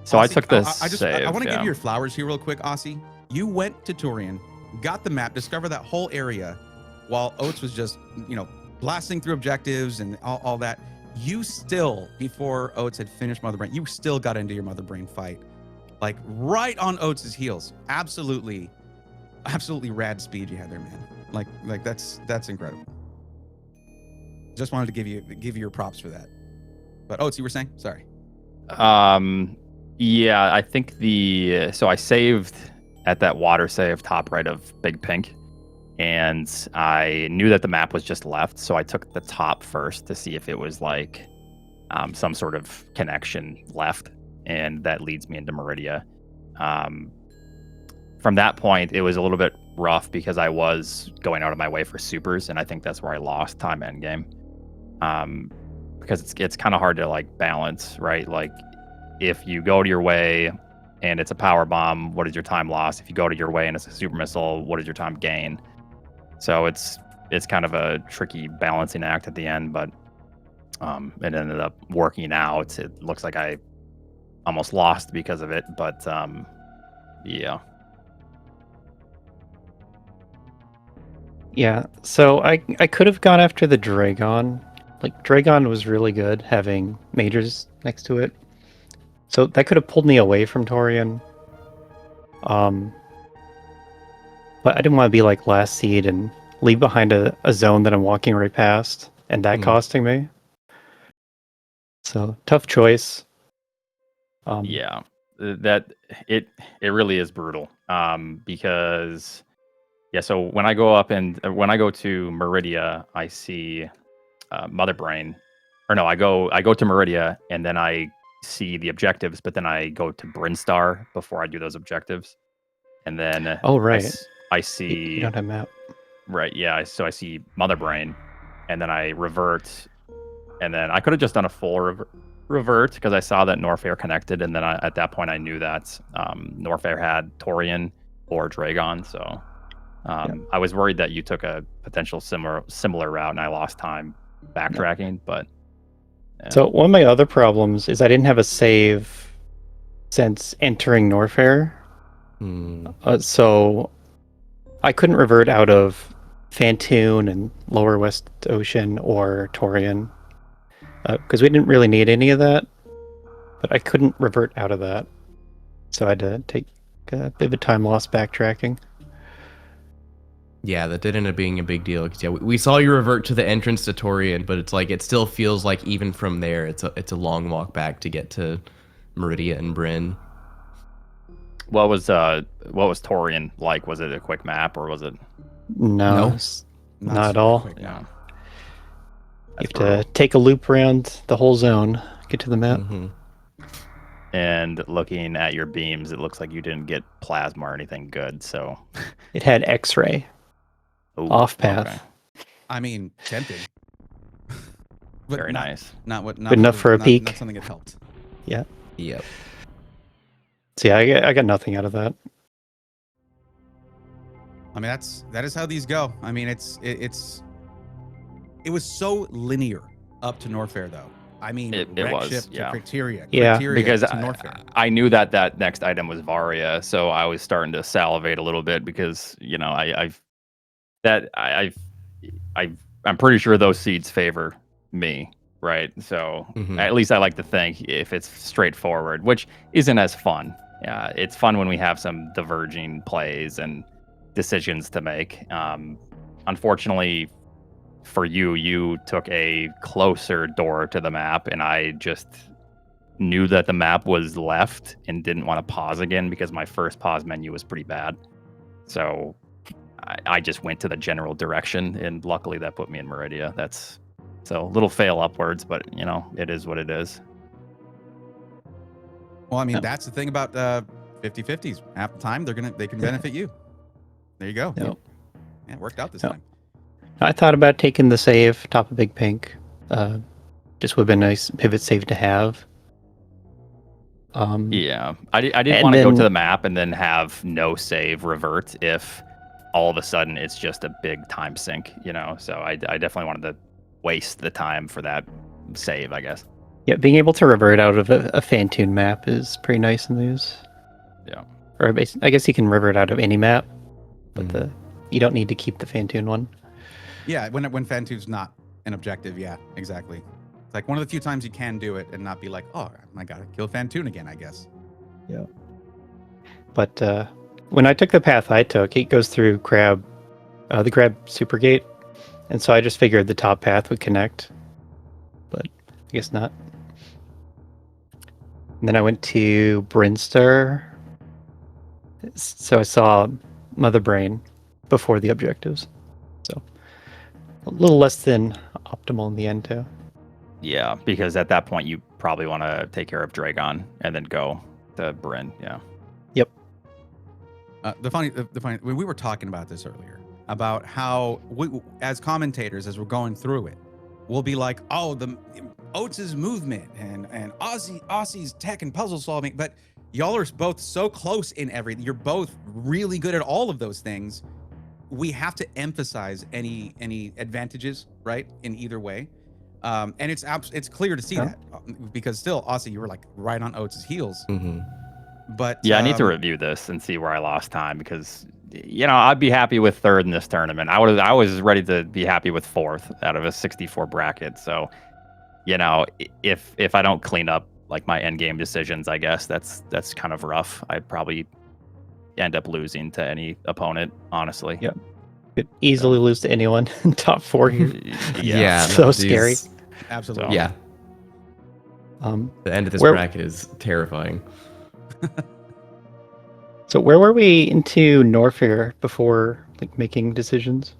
So I Osse, took this I save. want to give yeah. you your flowers here real quick, Osse. You went to Torian, got the map, discovered that whole area, while Oats was just, blasting through objectives and all that. You still, before Oats had finished Mother Brain, you still got into your Mother Brain fight. Like right on Oats' heels. Absolutely rad speed you had there, man. Like that's incredible. Just wanted to give you your props for that. But Oats, you were saying? Sorry. Yeah, I think so I saved at that water save top right of Big Pink, and I knew that the map was just left, so I took the top first to see if it was like some sort of connection left, and that leads me into Meridia. From that point, it was a little bit rough because I was going out of my way for supers, and I think that's where I lost time endgame. Because it's kind of hard to like balance, right? Like if you go to your way and it's a power bomb, what is your time loss? If you go to your way and it's a super missile, what is your time gain? So it's kind of a tricky balancing act at the end, but it ended up working out. It looks like I almost lost because of it, but yeah. Yeah, so I could have gone after the Dragon. Like, Dragon was really good, having Majors next to it. So that could have pulled me away from Torian. But I didn't want to be like last seed and leave behind a zone that I'm walking right past, and that costing me. So, tough choice. Yeah, that it really is brutal. Because so when I go to Meridia, I see Mother Brain, or no, I go to Meridia and then I see the objectives, but then I go to Brinstar before I do those objectives, and then Oh, right. I see You don't have map. right, yeah. So I see Mother Brain, and then I revert, and then I could have just done a full revert because I saw that Norfair connected, and then at that point I knew that Norfair had Torian or Dragon, so I was worried that you took a potential similar route and I lost time backtracking, but yeah. So one of my other problems is I didn't have a save since entering Norfair. So I couldn't revert out of Fantoon and Lower West Ocean or Torian because we didn't really need any of that, but I couldn't revert out of that. So I had to take a bit of a time loss backtracking. Yeah, that did end up being a big deal because we saw you revert to the entrance to Torian, but it's like it still feels like even from there, it's a long walk back to get to Meridia and Bryn. What was Torian like? Was it a quick map or was it? No, not at all. Quick, Yeah. You have to take a loop around the whole zone, get to the map. Mm-hmm. And looking at your beams, it looks like you didn't get plasma or anything good. So It had X-ray. Ooh, Off path. okay. I mean, tempting. But Very nice. Not Good enough for a peak. Not something that helped. Yeah. Yep. So yeah, I got nothing out of that. I mean, that is how these go. I mean, it was so linear up to Norfair though. I mean, It wreck was, ship to yeah. Criteria. Yeah. Criteria Because to Norfair. I knew that next item was Varia, so I was starting to salivate a little bit because I'm pretty sure those seeds favor me, right? So at least I like to think if it's straightforward, which isn't as fun. Yeah, it's fun when we have some diverging plays and decisions to make. Unfortunately for you, you took a closer door to the map, and I just knew that the map was left and didn't want to pause again because my first pause menu was pretty bad. So I just went to the general direction, and luckily that put me in Meridia. That's so little fail upwards, but it is what it is. Well, I mean, that's the thing about 50-50s. Half the time they can benefit you. There you go. Yep. Yeah, it worked out this Yep. time. I thought about taking the save top of Big Pink. Just would have been a nice pivot save to have. Yeah, I didn't and want to go then- to the map and then have no save revert if all of a sudden it's just a big time sink, So I definitely wanted to waste the time for that save, I guess. Yeah, being able to revert out of a Fantoon map is pretty nice in these. Yeah. Or I guess you can revert out of any map, but you don't need to keep the Fantoon one. Yeah, when Fantoon's not an objective, yeah, exactly. It's like one of the few times you can do it and not be like, oh, I gotta kill Fantoon again, I guess. Yeah. But when I took the path I took, it goes through the Crab Super Gate, and so I just figured the top path would connect, but I guess not. And then I went to Brinstar, so I saw Mother Brain before the objectives, so a little less than optimal in the end too. Yeah, because at that point you probably want to take care of Dragon and then go to Bryn. Yeah. Yep. The funny, when we were talking about this earlier, about how we, as commentators, as we're going through it, we'll be like, oh, the Oats' movement and Osse's tech and puzzle solving, but y'all are both so close in everything. You're both really good at all of those things. We have to emphasize any advantages, right, in either way. And it's clear to see that because still, Osse, you were like right on Oats' heels. But yeah, I need to review this and see where I lost time because I'd be happy with third in this tournament. I was ready to be happy with fourth out of a 64 bracket. So, if I don't clean up like my end game decisions, I guess that's kind of rough. I'd probably end up losing to any opponent, honestly. Yeah. Could easily lose to anyone in top 4 here. Yeah, So these- scary. absolutely. Yeah, Um, the end of this Where- bracket is terrifying. So where were we into Norfair before making decisions?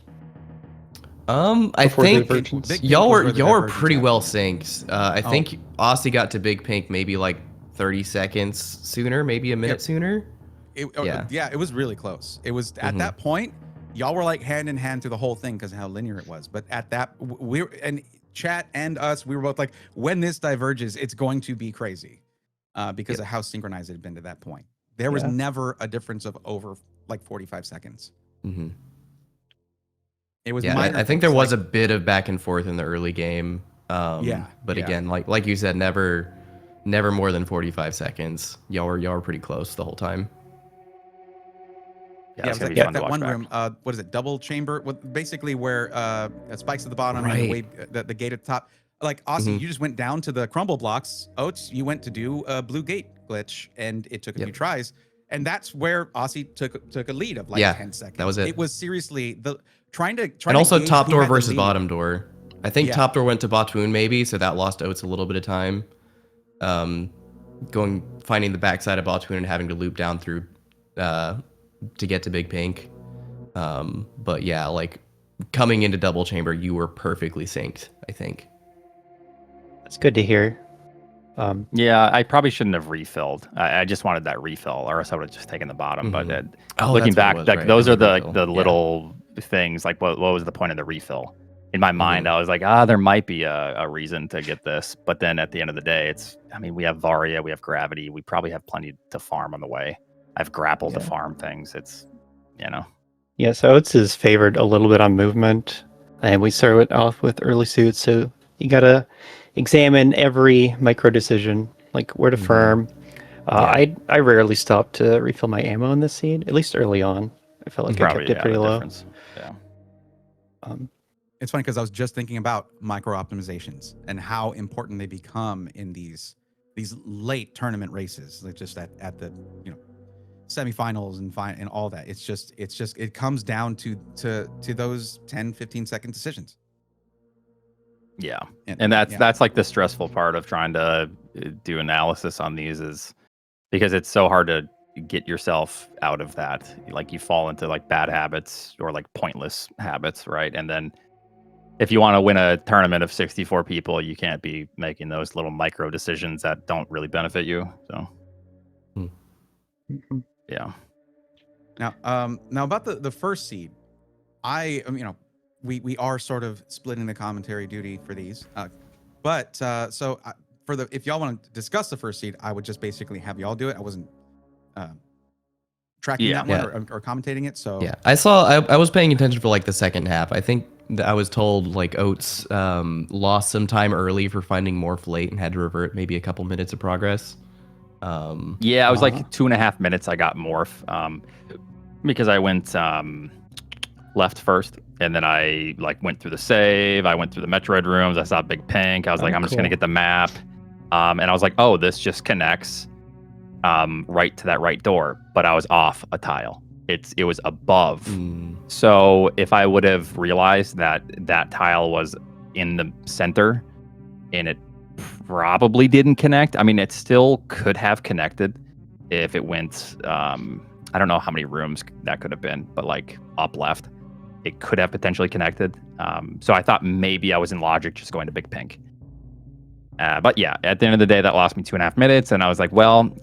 I Before think Divergence? Big Pink y'all was were where the y'all were Divergence pretty happened. well synced. I think Osse got to Big Pink maybe like 30 seconds sooner, maybe a minute sooner. Yeah, it was really close. It was at that point, y'all were like hand in hand through the whole thing because of how linear it was. But at that, and chat and us, we were both like, when this diverges, it's going to be crazy because of how synchronized it had been to that point. There was never a difference of over like 45 seconds. It was minor I think things, there was like- a bit of back and forth in the early game. But again, like you said, never more than 45 seconds. Y'all were pretty close the whole time. Yeah, it it's was gonna like be fun to that watch one back. room. What is it? Double chamber. Basically where spikes at the bottom and Right. the wave, the gate at the top. Like Osse, you just went down to the crumble blocks. Oats, you went to do a blue gate glitch, and it took a few tries. And that's where Osse took a lead of like 10 seconds. That was it. It was seriously trying to And also gauge top who door had the versus lead. bottom door. I think top door went to Batoon maybe, so that lost Oats a little bit of time. Finding the backside of Batoon and having to loop down through to get to Big Pink. But yeah, like coming into double chamber, you were perfectly synced, I think. That's good to hear. Yeah, I probably shouldn't have refilled. I just wanted that refill, or else I would have just taken the bottom. But looking back, like those are the little things. Like what was the point of the refill? In my mind, I was like, there might be a reason to get this. But then at the end of the day, we have Varia, we have Gravity, we probably have plenty to farm on the way. I've grappled to farm things. It's, Yeah, so Oats is favored a little bit on movement, and we start off with early suits, so you gotta examine every micro decision, like where to firm. I rarely stop to refill my ammo in this seed, at least early on. I felt like I Probably, kept it pretty the low. difference. Yeah. It's funny because I was just thinking about micro optimizations and how important they become in these late tournament races, like just at the semifinals and all that. It's just it comes down to those 10-15 second decisions. Yeah. And that's like the stressful part of trying to do analysis on these, is because it's so hard to get yourself out of that. Like you fall into like bad habits or like pointless habits, right? And then if you want to win a tournament of 64 people, you can't be making those little micro decisions that don't really benefit you. So yeah. Now about the first seed, we are sort of splitting the commentary duty for these, but if y'all want to discuss the first seed, I would just basically have y'all do it. I wasn't tracking that one or commentating it. So yeah, I was paying attention for like the second half. I think I was told like Oats lost some time early for finding Morph late and had to revert maybe a couple minutes of progress. Yeah, I was like 2.5 minutes. I got Morph because I went left first, and then I like went through the save. I went through the Metroid rooms. I saw Big Pink. I was like, I'm just gonna get the map, and I was like, oh, this just connects right to that right door. But I was off a tile. It was above. So if I would have realized that tile was in the center, and it probably didn't connect. I mean, it still could have connected if it went. I don't know how many rooms that could have been, but like up left, it could have potentially connected. So I thought maybe I was in logic just going to Big Pink. But yeah, at the end of the day, that lost me 2.5 minutes, and I was like, well,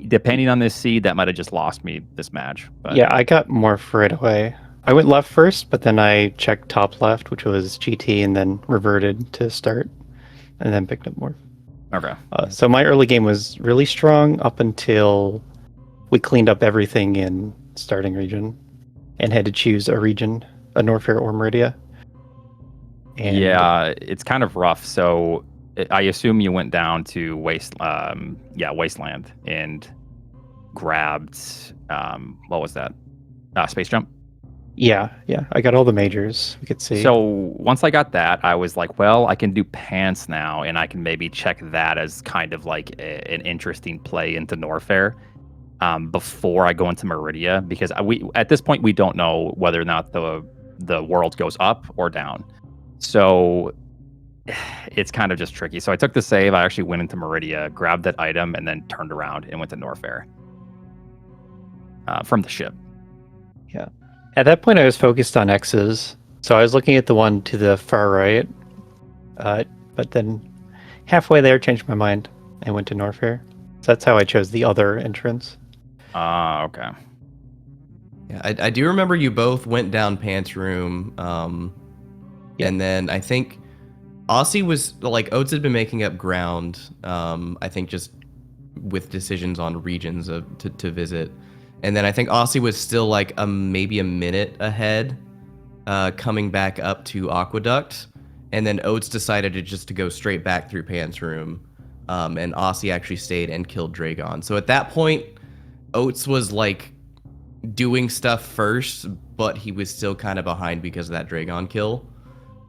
depending on this seed, that might have just lost me this match. But yeah, I got Morph right away. I went left first, but then I checked top left, which was GT, and then reverted to start, and then picked up Morph. Okay. So my early game was really strong up until we cleaned up everything in starting region and had to choose a region, a Norfair or Meridia. And yeah, it's kind of rough. So I assume you went down to Wasteland and grabbed what was that? Space Jump. Yeah, I got all the majors we could see. So once I got that, I was like, well, I can do Pants now, and I can maybe check that as kind of like an interesting play into Norfair before I go into Meridia, because we at this point we don't know whether or not the world goes up or down. So it's kind of just tricky. So I took the save. I actually went into Meridia, grabbed that item, and then turned around and went to Norfair from the ship. Yeah. At that point, I was focused on X's. So I was looking at the one to the far right. But then halfway there, changed my mind and went to Norfair. So that's how I chose the other entrance. Okay. Yeah, I do remember you both went down Pants room. And then I think Osse was like, Oats had been making up ground. I think just with decisions on regions to visit. And then I think Osse was still like maybe a minute ahead, coming back up to Aqueduct. And then Oats decided to go straight back through Pants room. And Osse actually stayed and killed Dragon. So at that point, Oats was like doing stuff first, but he was still kind of behind because of that Dragon kill.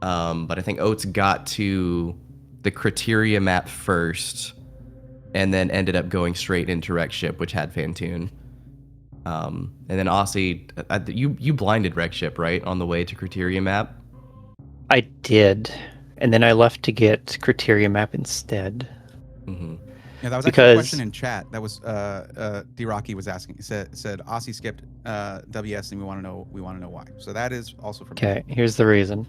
But I think Oats got to the Criteria map first, and then ended up going straight into Wreck Ship, which had Fantoon. And then Osse, you blinded Wreck Ship, right, on the way to Criteria map? I did. And then I left to get Criteria map instead. Mm-hmm. Yeah, that was actually a question in chat. That was D-Rocky was asking. He said Osse skipped WS, and we want to know why. So that is also from Okay, here's the reason.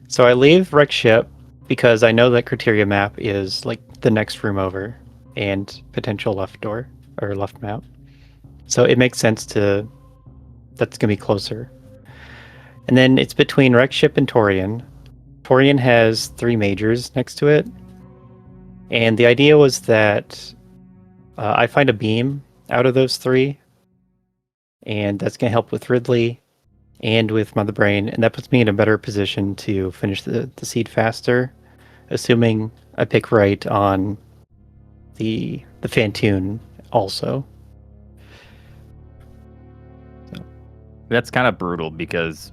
So I leave Wreck Ship because I know that Criteria map is like the next room over and potential left door or left map. So it makes sense that's gonna be closer. And then it's between Wreck Ship and Torian. Torian has 3 majors next to it. And the idea was that I find a beam out of those 3. And that's going to help with Ridley and with Mother Brain. And that puts me in a better position to finish the seed faster. assuming I pick right on the Fantoon also. That's kind of brutal because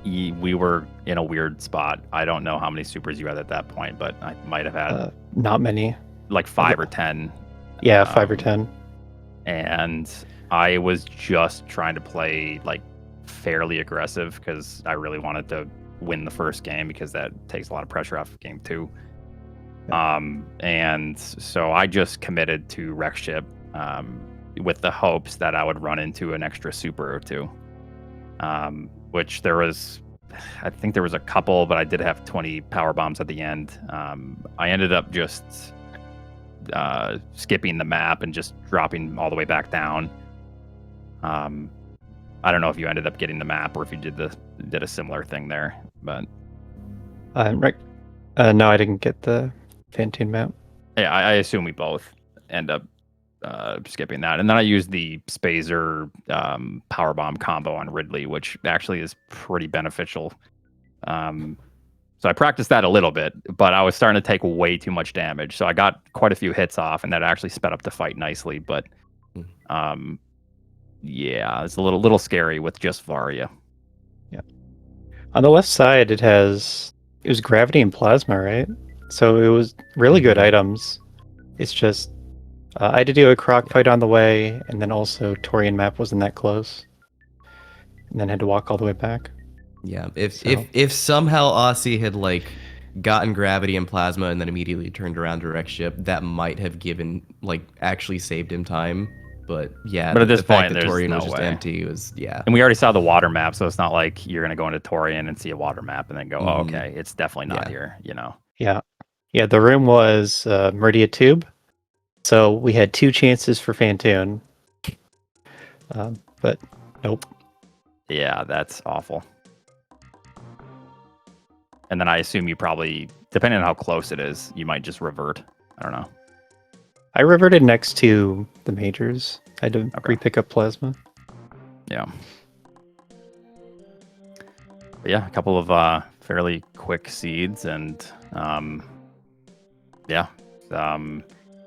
we were in a weird spot. I don't know how many supers you had at that point, but I might have had Not many. like 5 or 10. Yeah, 5 or 10. And I was just trying to play like fairly aggressive because I really wanted to win the first game because that takes a lot of pressure off of game 2. And so I just committed to wreck ship with the hopes that I would run into an extra super or two. Which I think there was a couple, but I did have 20 power bombs at the end. I ended up just skipping the map and just dropping all the way back down. I don't know if you ended up getting the map or if you did a similar thing there, but no, I didn't get the Fantoon map. yeah, I assume we both end up skipping that. And then I used the Spazer power bomb combo on Ridley, which actually is pretty beneficial. So I practiced that a little bit, but I was starting to take way too much damage. So I got quite a few hits off, and that actually sped up the fight nicely. But yeah, it's a little scary with just Varia. Yeah. On the left side, it was gravity and plasma, right? So it was really good items. It's just I had to do a croc fight on the way, and then also Torian map wasn't that close, and then had to walk all the way back. Yeah, if somehow Osse had like gotten gravity and plasma and then immediately turned around to wreck ship, that might have actually saved him time. But yeah, but at this the fact point, that there's Torian no was just way. empty was And we already saw the water map, so it's not like you're gonna go into Torian and see a water map and then go, oh, okay, it's definitely not here. Yeah. The room was Meridia Tube, so we had 2 chances for Fantoon, but nope. Yeah, that's awful. And then I assume you probably, depending on how close it is, you might just revert. I don't know. I reverted next to the majors. I had to re-pick up plasma. Yeah. But yeah, a couple of fairly quick seeds, and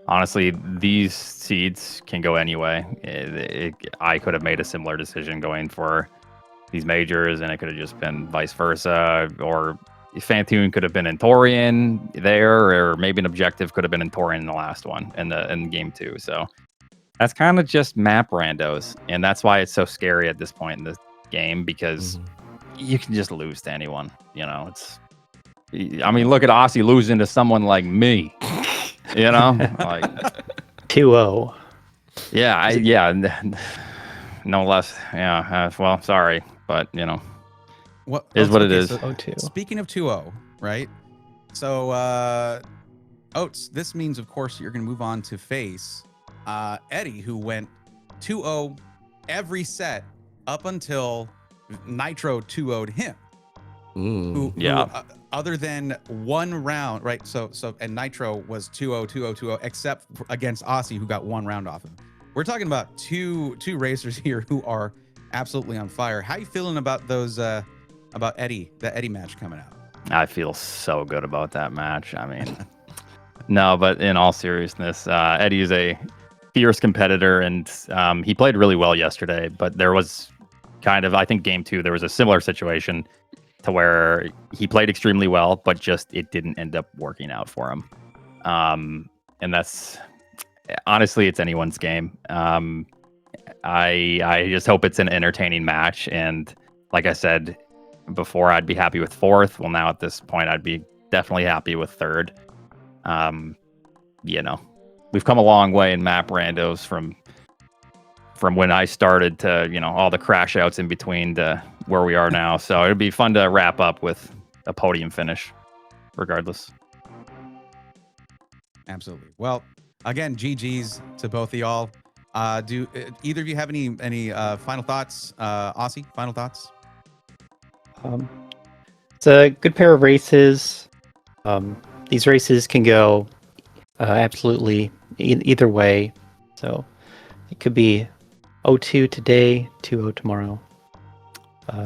honestly, these seeds can go anyway. I could have made a similar decision going for these majors, and it could have just been vice versa, or Fantoon could have been in Torian there, or maybe an objective could have been in Torian in the last one in game 2. So that's kind of just map randos, and that's why it's so scary at this point in the game, because you can just lose to anyone. I mean, look at Osse losing to someone like me. Like 2-0. Yeah, no less. Yeah, well, sorry, but What is what it is. So, speaking of 2-0, right? So, Oats, this means, of course, you're going to move on to face Eddie, who went 2-0 every set up until Nitro 2-0'd him. Who, other than one round, right? So and Nitro was 2-0, 2-0, 2-0, except against Osse, who got one round off him. We're talking about two racers here who are absolutely on fire. How you feeling about those? About the Eddie match coming out? I feel so good about that match. I mean, no, but in all seriousness, Eddie is a fierce competitor, and he played really well yesterday. But there was I think game 2, there was a similar situation to where he played extremely well, but just it didn't end up working out for him. And that's honestly, it's anyone's game. I just hope it's an entertaining match, and like I said before, I'd be happy with 4th. Well, now at this point, I'd be definitely happy with 3rd. We've come a long way in map randos from when I started to, all the crash outs in between to where we are now. So it'd be fun to wrap up with a podium finish, regardless. Absolutely. Well, again, GG's to both of y'all. Do either of you have any final thoughts? Osse, final thoughts? It's a good pair of races. These races can go absolutely either way. So it could be 0-2 today, 2-0 tomorrow.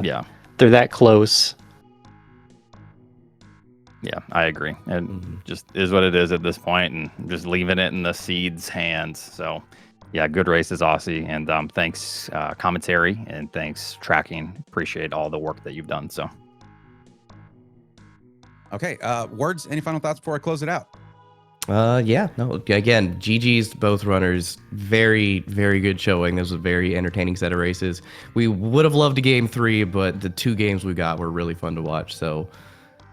Yeah. They're that close. Yeah, I agree. It just is what it is at this point, and just leaving it in the seeds' hands. So, yeah, good races, Osse, and thanks commentary and thanks tracking. Appreciate all the work that you've done. So, Okay, words. Any final thoughts before I close it out? Yeah, no, again, GG's both runners. Very, very good showing. This was a very entertaining set of races. We would have loved a game 3, but the 2 games we got were really fun to watch. So,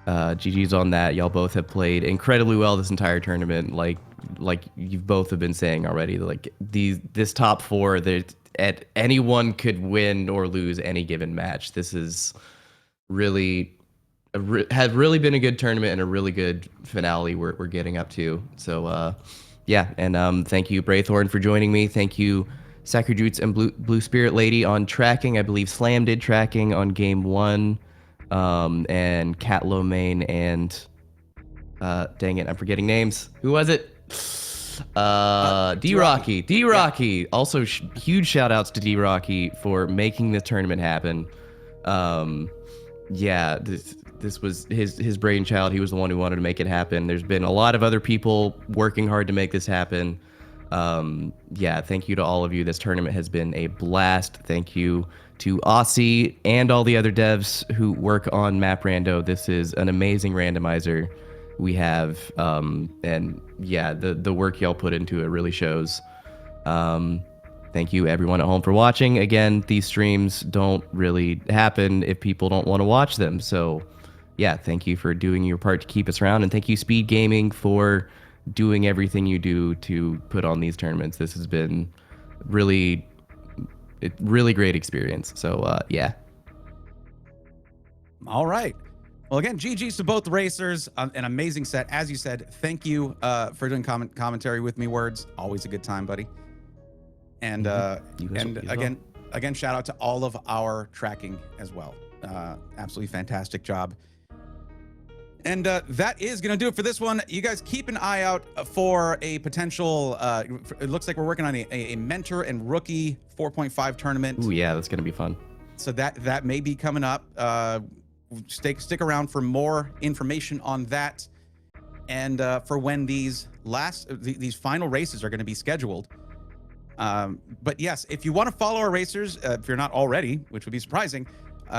GG's on that. Y'all both have played incredibly well this entire tournament. Like you've both have been saying already. Like this top 4, that at anyone could win or lose any given match. This is really had really been a good tournament and a really good finale we're getting up to. So yeah, and thank you Braithorn for joining me. Thank you Sacrajutes and Blue Spirit Lady on tracking. I believe Slam did tracking on game 1. And Cat Lomain and dang it, I'm forgetting names. Who was it? D-Rocky. D-Rocky. Yeah. Also, huge shout outs to D-Rocky for making this tournament happen. Yeah, this was his brainchild. He was the one who wanted to make it happen. There's been a lot of other people working hard to make this happen. Yeah, thank you to all of you. This tournament has been a blast. Thank you to Osse and all the other devs who work on Map Rando. This is an amazing randomizer we have. And yeah, the work y'all put into it really shows. Thank you everyone at home for watching. Again, these streams don't really happen if people don't want to watch them. So yeah, thank you for doing your part to keep us around. And thank you Speed Gaming for doing everything you do to put on these tournaments. This has been really great experience. So yeah. All right. Well, again, GG's to both racers. An amazing set, as you said. Thank you for doing commentary with me. Words, always a good time, buddy. And again, shout out to all of our tracking as well. Absolutely fantastic job. And that is going to do it for this one. You guys keep an eye out for a potential, it looks like we're working on a mentor and rookie 4.5 tournament. Ooh, yeah, that's going to be fun. So that may be coming up. Stick around for more information on that. And for when these final races are going to be scheduled. But yes, if you want to follow our racers, if you're not already, which would be surprising,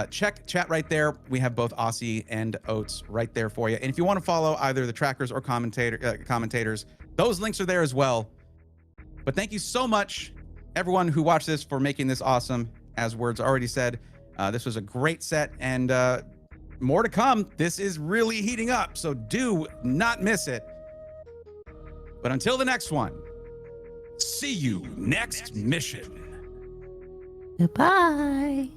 check chat right there. We have both Osse and Oats right there for you. And if you want to follow either the trackers or commentators, those links are there as well. But thank you so much, everyone who watched this, for making this awesome. As Words already said, this was a great set, and more to come. This is really heating up, so do not miss it. But until the next one, see you next mission. Goodbye.